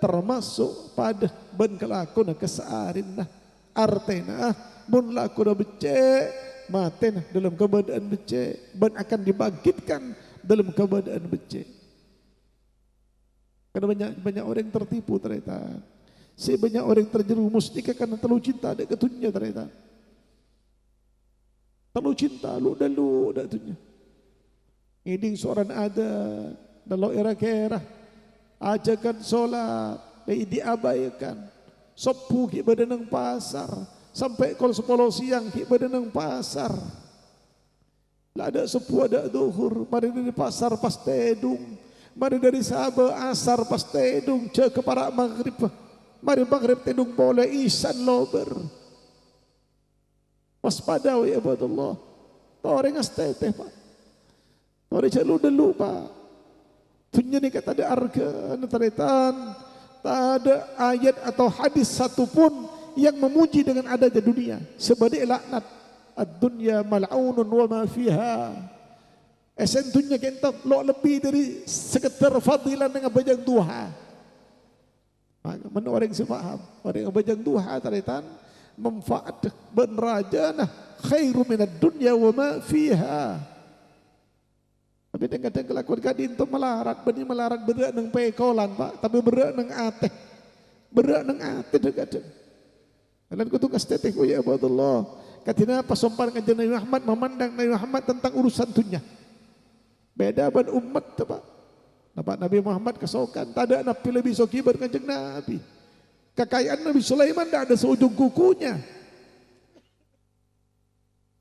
Termasuk pada ben kelakon kesaarin artena mun lakon becek maten dalam keadaan becek ben akan dibangkitkan dalam keadaan becek. Karena banyak orang tertipu ternyata. Banyak orang terjerumus karena terlalu cinta ada ketunya ternyata. Terlalu cinta lu dah tunya. Ini seorang ada dalam era kera ajakan solat diabaikan. Sepuh ki badanang pasar sampai kol 10 siang ki badanang pasar. Lah ada sepuh ada duhur, mari dari pasar pas tedung. Mari dari Sabah asar pas tedung ce ke para maghrib. Mari maghrib tedung boleh isan lober. Waspada ya ibadallah. Toreng asteteh Pak. Toreng celu dulu Pak. Tunya ni kata ada arga netaritan. Tak ada ayat atau hadis satupun yang memuji dengan adanya dunia. Sebagai laknat. Ad-dunya mal'unun wa ma fiha. Esentunya kentok lo lebih dari sekedar fadilan dengan bajang Tuhan. Mana orang yang faham, orang yang bajang duha taritan manfaat benrajana khairu minad dunya wa ma fiha. Tapi kadang kelakuan kadin tu melarat, bani melarat berak nang pekolan Pak, tapi berak nang ateh. Berak nang ateh kadang. Lan kutu kastetek ya Allah. Katina pasompan kanjeng Nabi Muhammad memandang Nabi Muhammad tentang urusan dunia. Beda ban umat tu Pak. Nampak Nabi Muhammad kesokan, tak ada nabi lebih sokibar kanjeng Nabi. Kekayaan Nabi Sulaiman tak ada seujung kukunya.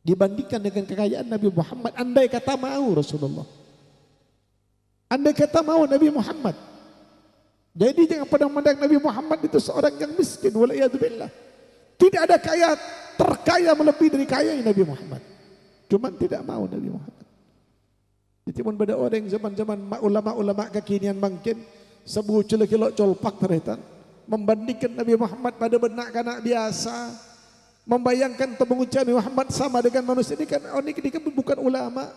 Dibandingkan dengan kekayaan Nabi Muhammad, andai kata mau Rasulullah. Andai kata mau Nabi Muhammad. Jadi jangan pada memandang Nabi Muhammad itu seorang yang miskin. Wala'iyadzubillah. Tidak ada kaya terkaya melebihi dari kaya Nabi Muhammad. Cuma tidak mau Nabi Muhammad. Jadi pun pada orang zaman-zaman ulama-ulama kekinian mungkin sebuah celekilok colpak teretan membandingkan Nabi Muhammad pada benak kanak biasa, membayangkan atau mengucap Nabi Muhammad sama dengan manusia ini kan ini kan bukan ulama,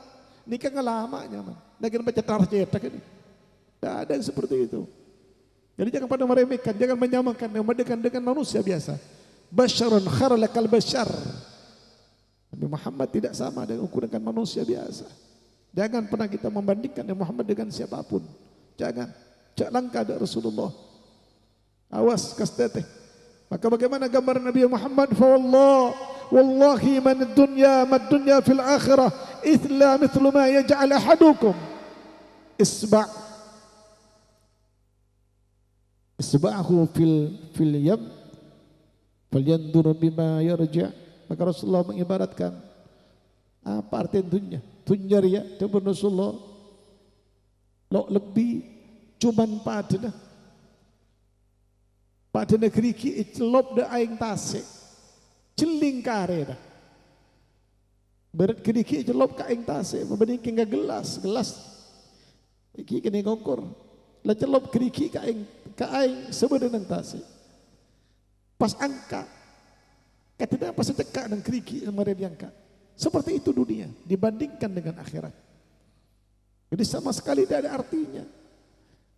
ini kan ngelamanya man. Lagi baca tarjeta ini. Tidak ada yang seperti itu. Jadi jangan pada meremehkan, jangan menyamakan dengan manusia biasa. Basyarun kharalakal basyar. Nabi Muhammad tidak sama dengan ukuran manusia biasa. Jangan pernah kita membandingkan Nabi Muhammad dengan siapapun. Jangan. Cak langkah ada Rasulullah. Awas kasteteh. Maka bagaimana gambar Nabi Muhammad? Fa wallahi man dunya fil akhirah ithla mithlu ma yaj'al ahadukum isba'ahu fil yam falyandur bima yarja'. Maka Rasulullah mengibaratkan apa arti dunia? Dunia ya, Tuhan Rasulullah lo lebih cuman padana keriki celop de aing tasik celing kare dah berat keriki celop ka aing tasik membanding ke gelas iki kene ngongkor la celop keriki ka aing sebenarnya tasik pas angka katanya pas cekak nang keriki mare diangkat. Seperti itu dunia dibandingkan dengan akhirat. Jadi sama sekali tidak ada artinya.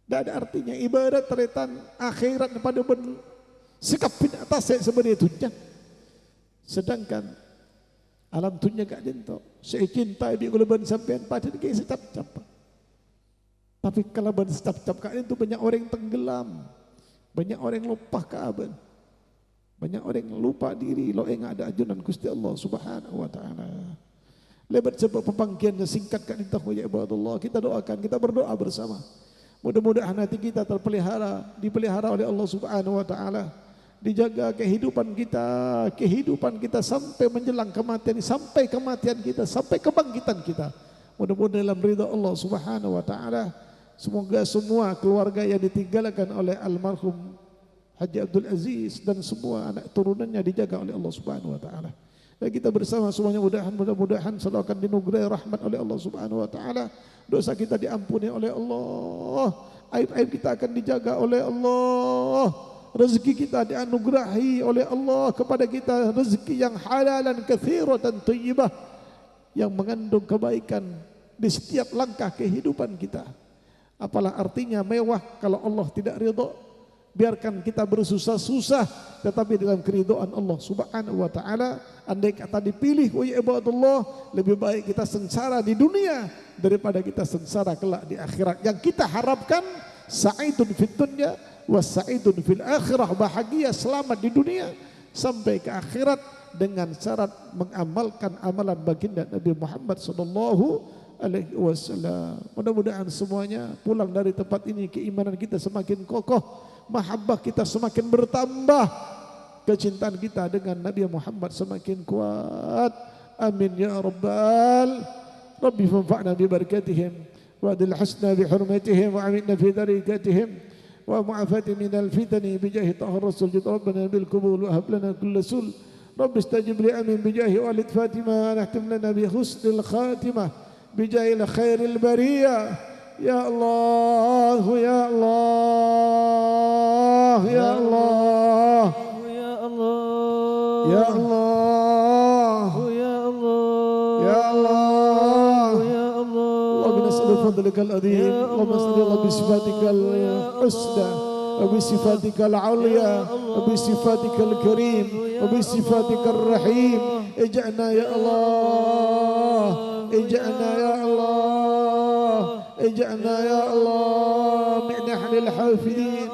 Tidak ada artinya. Ibarat teretan akhirat pada sikap atas sebenarnya dunia. Sedangkan alam dunia gak jento. Saya cinta ibi kulaban sampean pada kayak secap-cap. Tapi kalau ban secap-cap kalian itu banyak orang yang tenggelam. Banyak orang yang lupa keaban. Banyak orang yang lupa diri lo yang ada ajunan Gusti Allah Subhanahu wa taala. Lebat sebab pepanggiannya singkat kan intahu ya ibadallah. Kita doakan, kita berdoa bersama. Mudah-mudahan hati kita dipelihara oleh Allah Subhanahu wa taala. Dijaga kehidupan kita sampai menjelang kematian, sampai kematian kita, sampai kebangkitan kita. Mudah-mudahan dalam ridha Allah Subhanahu wa taala. Semoga semua keluarga yang ditinggalkan oleh almarhum Haji Abdul Aziz dan semua anak turunannya dijaga oleh Allah Subhanahu wa taala. Dan kita bersama semuanya mudah-mudahan selalu akan dinugerahi rahmat oleh Allah Subhanahu wa taala. Dosa kita diampuni oleh Allah. Aib-aib kita akan dijaga oleh Allah. Rezeki kita dianugerahi oleh Allah kepada kita, rezeki yang halalan katsiratan thayyibah yang mengandung kebaikan di setiap langkah kehidupan kita. Apalah artinya mewah kalau Allah tidak ridha? Biarkan kita bersusah-susah tetapi dalam keridhaan Allah Subhanahu wa taala. Andai kata dipilih wa ibadallah, lebih baik kita sengsara di dunia daripada kita sengsara kelak di akhirat. Yang kita harapkan sa'idun fid dunya wa sa'idun fil akhirah, bahagia selamat di dunia sampai ke akhirat dengan syarat mengamalkan amalan baginda Nabi Muhammad sallallahu alaihi wasallam. Mudah-mudahan semuanya pulang dari tempat ini keimanan kita semakin kokoh, mahabbah kita semakin bertambah, kecintaan kita dengan Nabi Muhammad semakin kuat. Amin ya rabbal. Rabbi fanfa'na bi barakatihim wa adil hasna bi hurmatihim wa aminna fi darikatihim wa mu'afati minal fitani bi jahi tahar rasul jid rabbana bil kubul wa hab lana kulla sul. Rabbi istajib li amin bi jahi walid Fatimah nahtim lana bi husnil khatimah bi jahi khairil bariyah. Ya Allah, ya Allah, ya Allah, Ya Allah, ya Allah, Ya Allah, ya Allah. Ya Allah. Allahumma nas'aluka fadlikal azim, Allahumma salli ala bi sifatikal husna. وبصفاتك العليا وبصفاتك الكريم وبصفاتك الرحيم اجعلنا يا الله اجعلنا يا الله اجعلنا يا الله من أهل الحافظين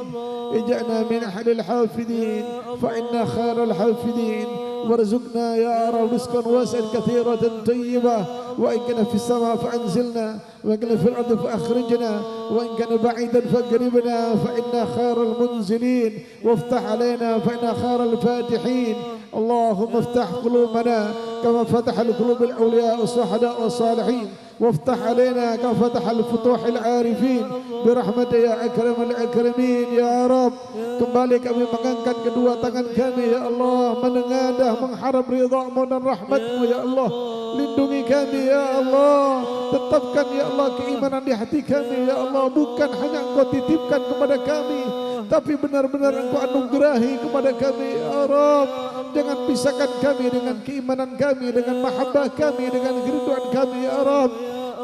اجعلنا من أهل الحافظين فإنا خير الحافظين وارزقنا يا رب رزقا واسعا كثيرة طيبة وإن كان في السماء فأنزلنا وإن كان في الأرض فأخرجنا وإن كان بعيدا فقربنا فإنا خير المنزلين وافتح علينا فإنا خير الفاتحين اللهم افتح قلوبنا كما فتح القلوب الأولياء والصحداء والصالحين وافتح علينا كما فتح الفتوح العارفين برحمة يا أكرم الأكرمين يا رب. Kembali kami mengangkat kedua tangan kami ya Allah, menengadah mengharap ridha-Mu dan rahmat-Mu ya Allah. Lindungi kami ya Allah, tetapkan ya Allah keimanan di hati kami ya Allah. Bukan hanya Engkau titipkan kepada kami, tapi benar-benar Engkau anugerahi kepada kami ya Rabb. Jangan pisahkan kami dengan keimanan kami, dengan mahabbah kami, dengan kerinduan kami ya Rabb.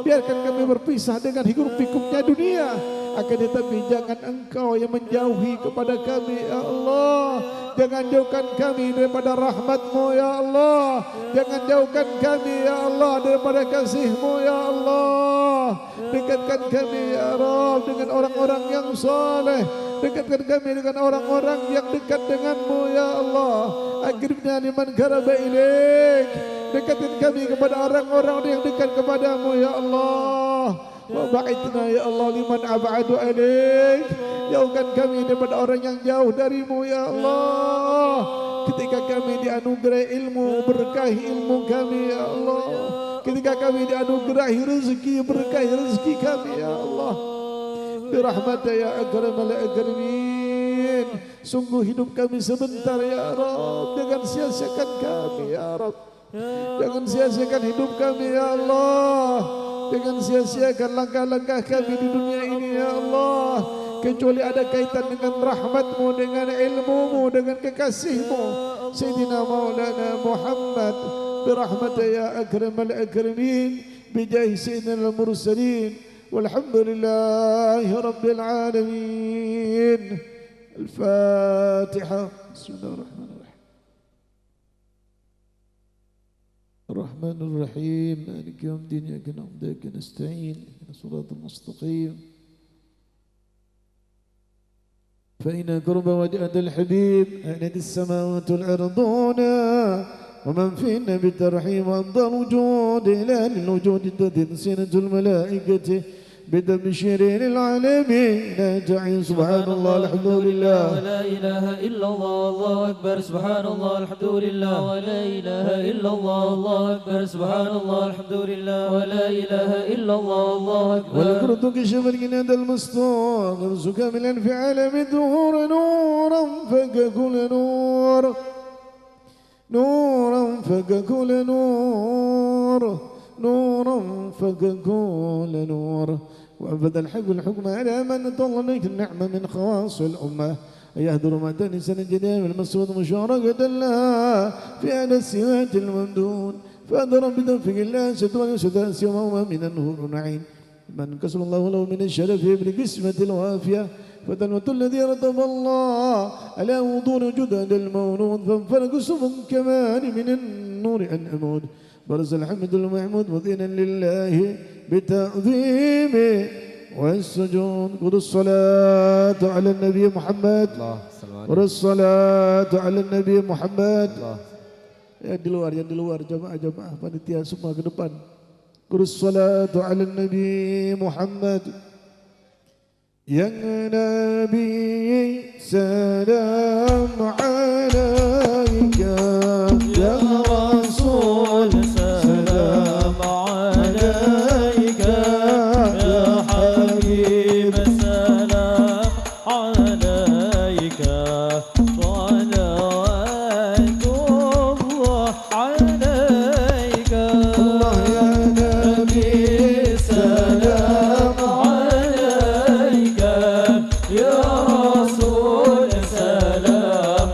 Biarkan kami berpisah dengan hiruk-pikuknya dunia, akan tetapi jangan Engkau yang menjauhi kepada kami ya Allah. Jangan jauhkan kami daripada rahmat-Mu ya Allah. Jangan jauhkan kami ya Allah daripada kasih-Mu ya Allah. Dekatkan kami ya Rabb dengan orang-orang yang saleh. Dekatkan kami dengan orang-orang yang dekat denganmu ya Allah. Akribna liman karaba ilaik. Dekatkan kami kepada orang-orang yang dekat kepadamu ya Allah. Wa ba'idna ya Allah liman ab'adu ilaik. Jauhkan kami daripada orang yang jauh darimu ya Allah. Ketika kami dianugerahi ilmu, berkahi ilmu kami ya Allah. Ketika kami dianugerahi rezeki, berkahi rezeki kami ya Allah. Birahmata ya akramal akramin. Sungguh hidup kami sebentar ya Rabb. Jangan sia-siakan kami ya Rabb. Jangan sia-siakan hidup kami ya Allah. Jangan sia-siakan langkah-langkah kami di dunia ini ya Allah. Kecuali ada kaitan dengan rahmat-Mu, dengan ilmu-Mu, dengan kekasih-Mu. Sayyidina Maulana Muhammad. Birahmata ya akramal akramin. Bijahi sayyidina al-mursalin. والحمد لله رب العالمين. الفاتحة. بسم الله الرحمن الرحيم. الرحمن الرحيم مالك يوم الدين إياك نعبد وإياك نستعين اهدنا الصراط المستقيم. فإن قرب وجهة الحبيب أهلت السماوات والأرضون ومن فينا بالترحيم وأفضل وجود إلى الوجود تنسينة الملائكة بتبشير العالمين أجمعين. سبحان الله الحمد لله ولا إله إلا الله الله أكبر. سبحان الله الحمد لله ولا إله إلا الله الله أكبر. سبحان الله الحمد لله ولا إله إلا الله الله أكبر. ولكرتك شفر جناد المستور نرزك من في عالم الدهور نورا فك كل نور نورا فك كل نور نورا فك كل نور. وأبدا الحب الحكم على من طلبك النعمة من خواص الأمة يهدر ما تنسى الجدال والمسعود مشاركة لها في هذا السوات الممدود. فأدر بتوفيق الله ستوى سداس وهو من النور نعيم. من كسر الله له من الشرف بالقسمة الوافية فتنوة الذي رتب الله على وضوء جدد المولود فانفلق سم كمان من النور أن أمود. برز الحمد المحمود مدينا لله بتعظيم والسجود. قل الصلاة على النبي محمد. قل الصلاة على النبي محمد. Yang di luar jamaah panitia semua ke depan. Qul salatu ala nabi Muhammad. Yang Nabi salam alaika ya Rasul salam alaika ya Habib salam alaika salawatullah alaika Allah ya Nabi salam alaika ya Rasul salam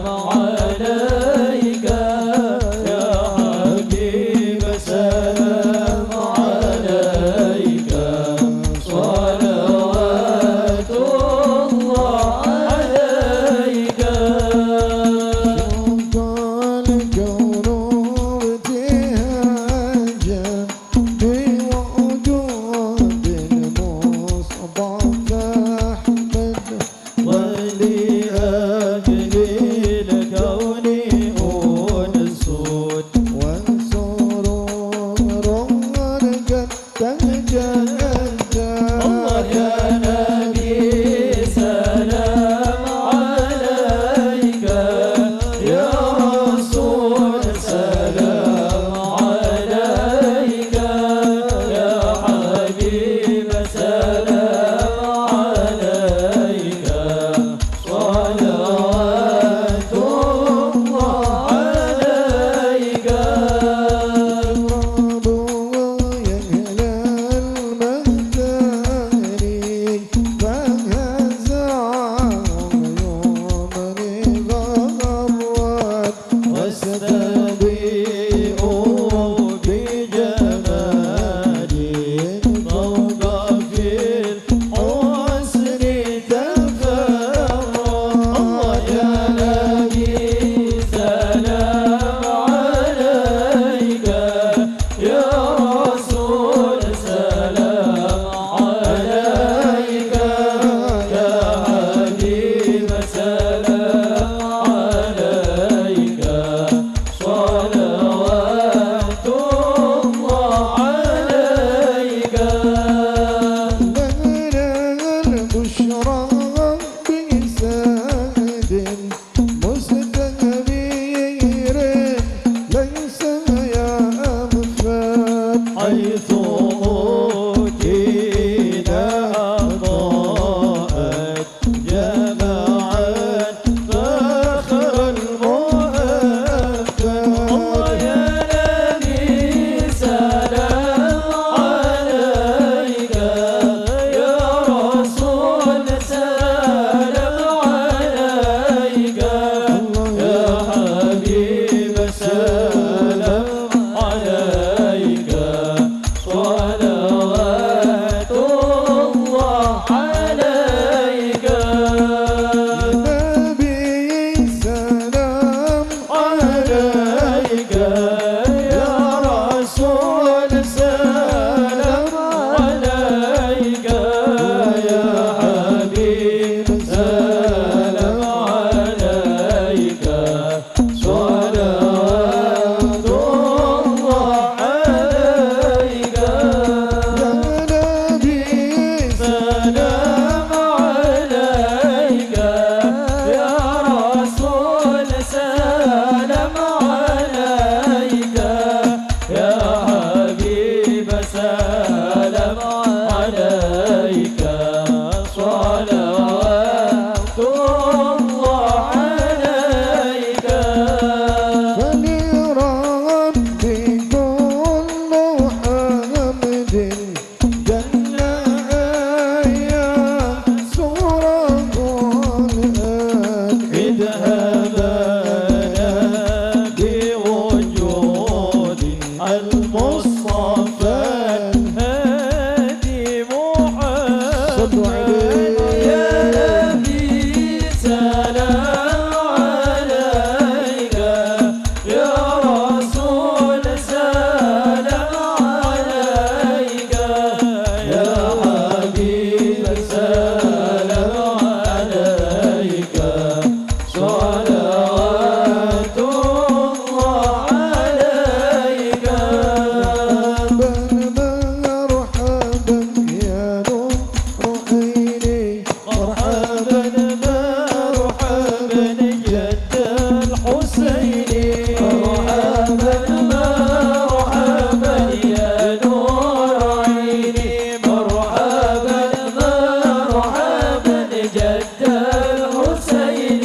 جد الحسين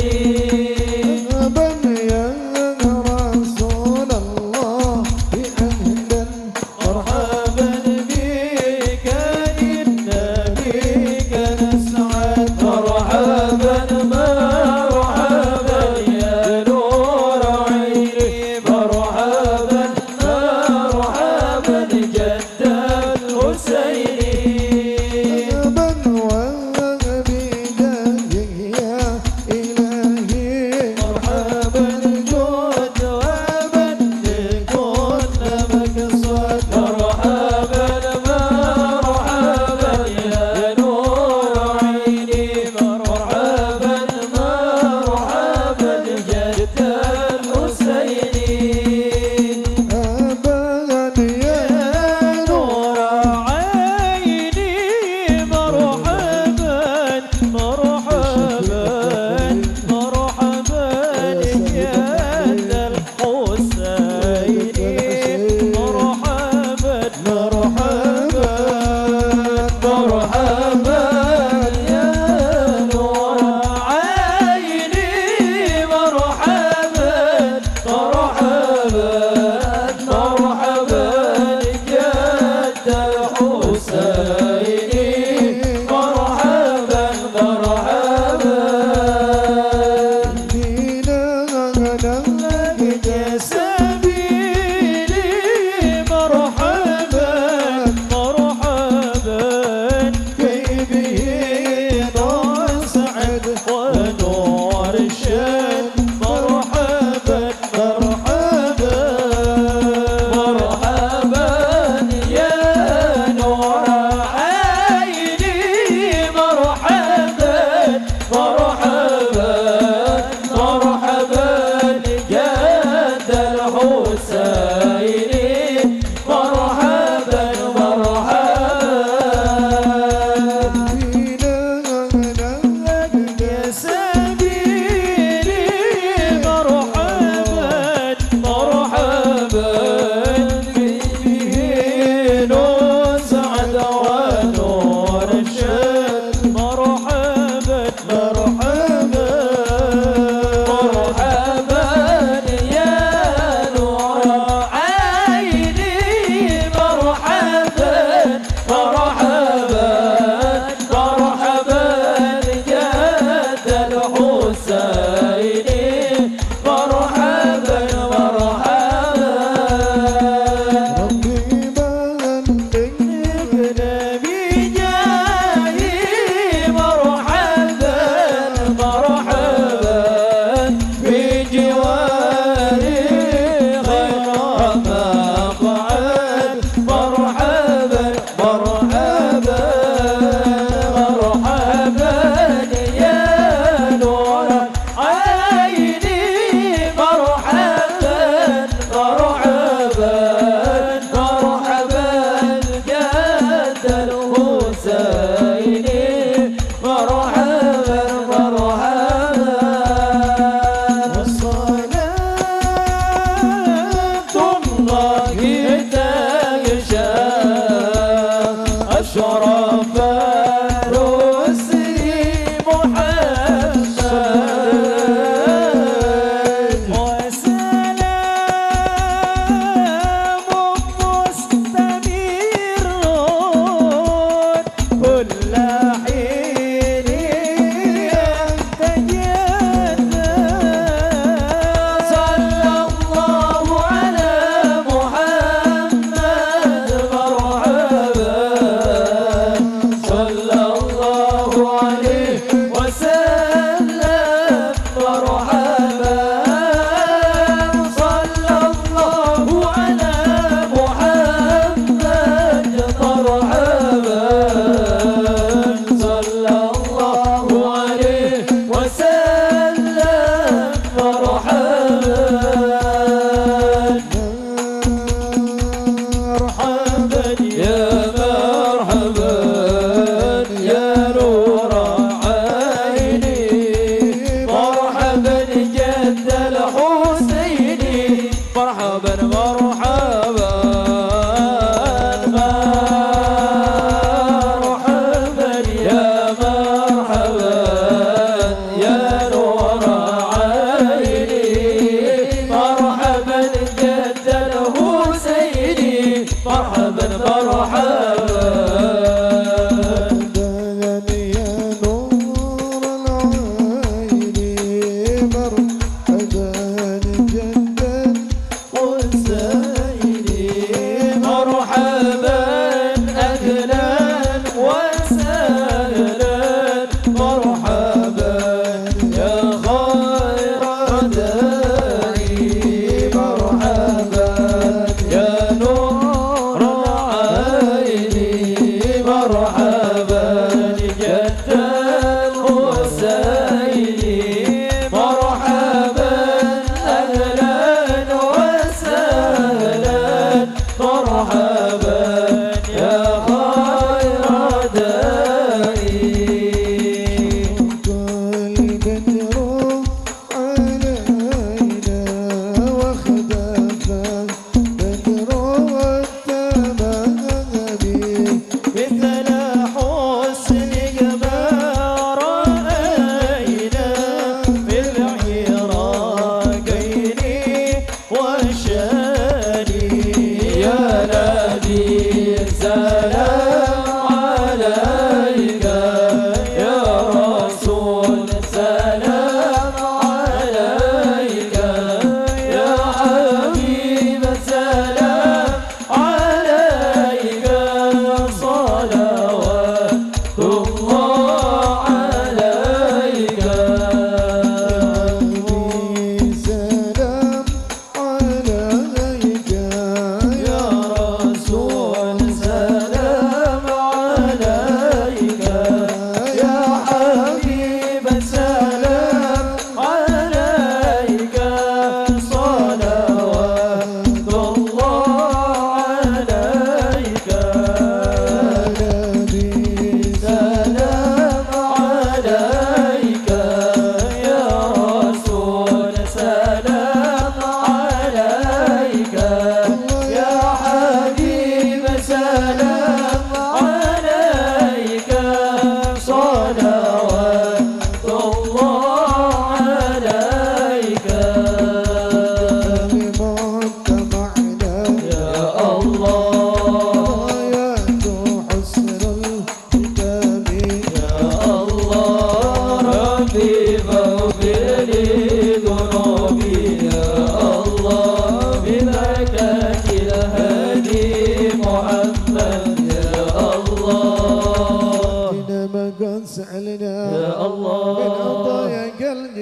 مرحبا يا رسول الله بأهلا مرحبا بك إنا بك نسعد مرحبا مرحبا يا نور عيني مرحبا مرحبا جد الحسين مرحبا وبجاه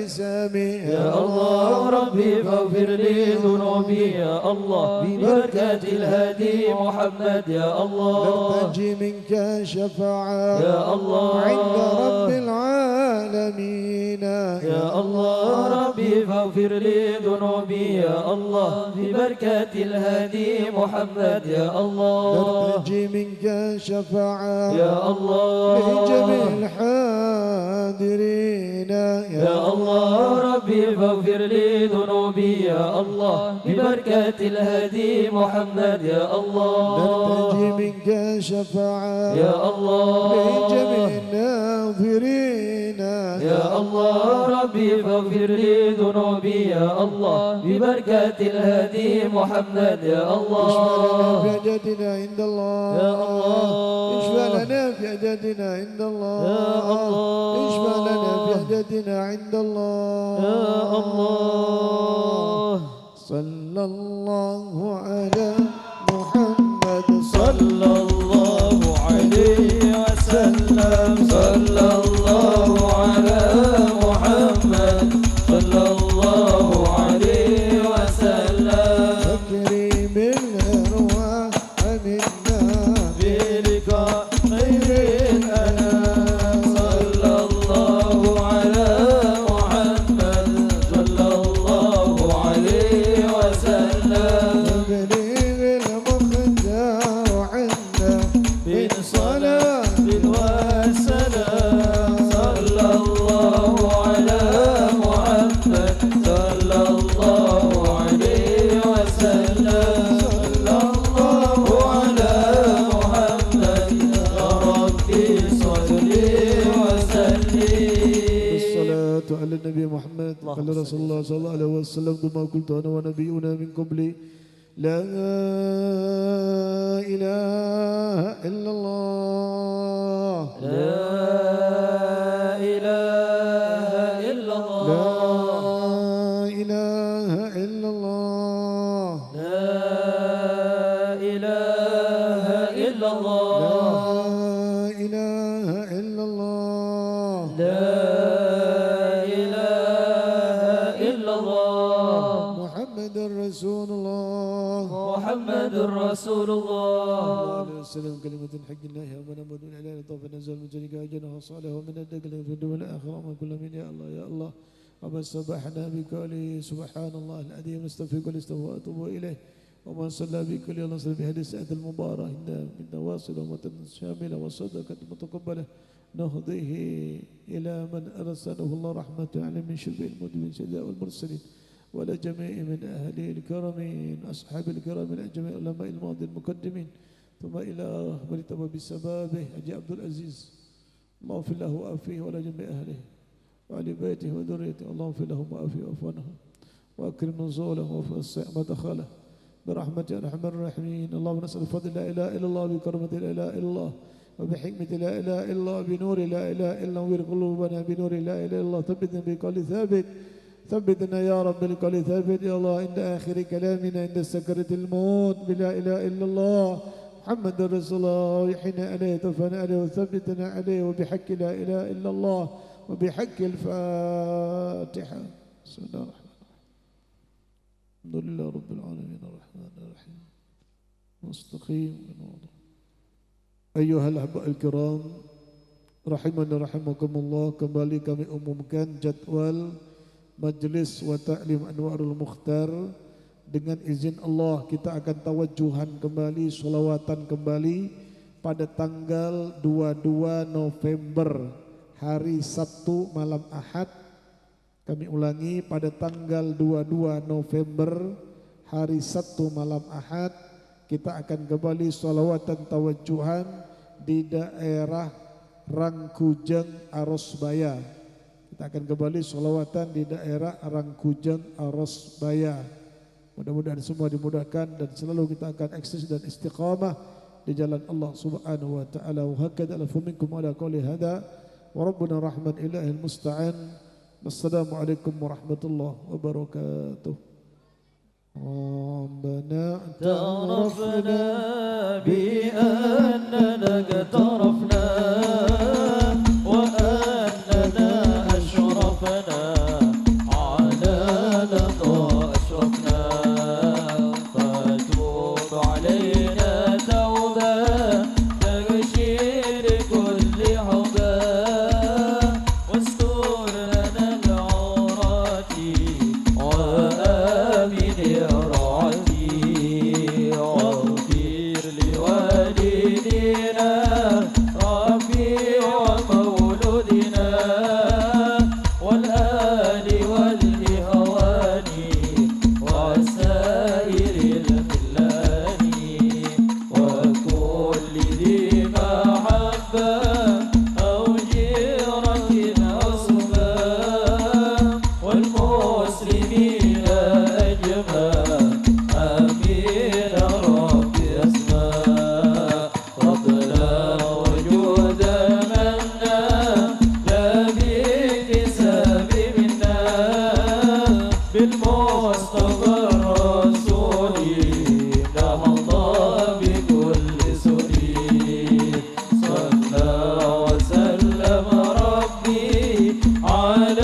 لسامي يا الله ربي فاغفر لي ذنوبي يا الله ببركة الهادي محمد يا الله نرتجي منك شفاعة يا الله عند رب العالمين يا الله ربي فاغفر لي ذنوبي يا الله ببركة الهادي محمد يا الله نرتجي منك شفاعة يا الله لجميع الحاضرين يا الله ربي فاغفر لي ذنوبي يا الله ببركة الهادي محمد يا الله نرتجي منك شفاعة يا الله لجميع الناظرين يا الله ربي فاغفر لي ذنوبي يا الله ببركة الهادي محمد يا الله اشفع لنا في أجدنا عند الله يا الله اشفع لنا في أجدنا عند الله يا الله اشفع لنا في أجدنا عند الله يا الله صلى الله على محمد صلى الله عليه وسلم صلى الله على محمد صلى الله عليه وسلم تكريم الأرواح منا بلقاء خير الأنام صلى الله على محمد صلى الله عليه وسلم تبليغ المختار عنا من صلاة والسلام صلى الله على محمد صلى الله عليه وسلم صلى الله على محمد يا ربي صل وسلم الصلاة على النبي محمد قال رسول الله صلى الله عليه وسلم ثم قلت أنا ونبينا من قبلي لا إله إلا الله لا إله إلا لا الله إله إلا الله لا إله إلا لا الله إله إلا الله لا إله إلا الله محمد رسول الله محمد رسول الله عليه وسلم كلمة حق الله ومن أمد من إله طاف نزل من جنك أجنه صالح ومن الدقل في الدول الآخرة ومن كل من يا الله يا الله وما سبحنا بكله سبحان الله العظيم نستغفرك ونستغفر وأتوب إليه ومن صلى بكل الله صلى بهذه الساعة المباركة من نواصل شاملة وصدقة متقبلة نهضيه إلى من أرسله الله رحمة على من شبه المدين سيداء والمرسلين ولا جميع من أهله الكرمين أصحاب الكرام جميع علماء الماضي المقدمين ثم إلى من تم بسبابه أجي عبد العزيز الله اغفر له وأفيه ولا جميع أهله وعلى بيته وذريته اللهم اغفر لهم وأفيه وأفوانهم وأكرم نزوله وفسع مدخله برحمة أرحم الراحمين اللهم نسأل فضل لا إله إلا الله بكرمة لا إله إلا الله وبحكمة لا إله إلا الله بنور لا إله إلا الله وير قلوبنا بنور لا إله إلا الله ثبتنا بقول ثابت ثبتنا يا رب بالقول ثابت يا الله عند آخر كلامنا عند سكرة الموت بلا إله إلا الله محمد رسول الله يحينا عليه توفنا عليه وثبتنا عليه وبحق لا إله إلا الله وبحق الفاتحة بسم الله الرحمن الرحيم الحمد لله رب العالمين الرحمن الرحيم مستقيم أيها الأحباء الكرام rahimani rahimakumullah, kembali kami umumkan jadwal Majlis wa Ta'lim Anwarul Mukhtar. Dengan izin Allah kita akan tawajuhan kembali, solawatan kembali pada tanggal 22 November hari Sabtu malam Ahad. Kami ulangi, pada tanggal 22 November hari Sabtu malam Ahad kita akan kembali solawatan tawajuhan di daerah Rangkujeng Arosbaya. Kita akan kembali solawatan di daerah Rangkujeng Arosbaya. Mudah-mudahan semua dimudahkan dan selalu kita akan eksis dan istiqamah di jalan Allah Subhanahu wa taala. Wa hakada lafu minkum ala qouli hada wa rabbuna rahman ilahil musta'an. Wassalamualaikum warahmatullahi wabarakatuh. ربنا اعترفنا بأننا اقترفنا وأننا أشرفنا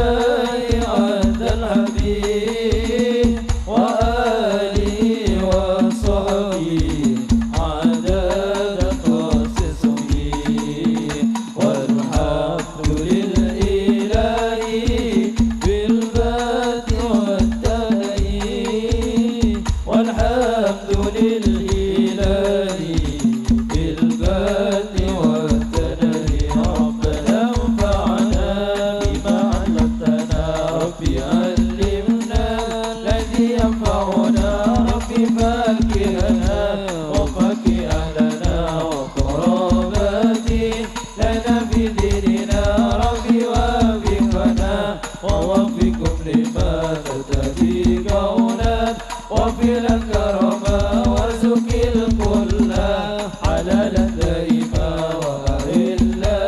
عليه عند الحبيب وآله وصحبه عدد خصصه والحمد للإله بالبدء والتنهي والحمد للإله بالبدء والتنهي ربنا انفعنا بما علمتنا ربي علمنا الذي ينفعنا ربي فاكهنا وفكه أهلنا وقراباتي لنا في ديننا ربي وفقنا ووفقكم لما تهتدي كونات وفي الكرم وارزق الكل حلالا دائما وأهلا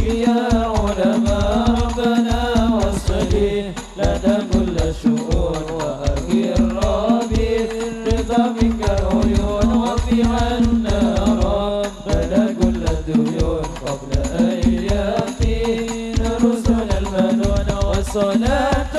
يا علماء ربنا واصلي لنا كل الشؤون وأكر ربي رضا منك العيون وفي عنا ربنا كل الديون قبل أن يأتي رسل المنون والصلاة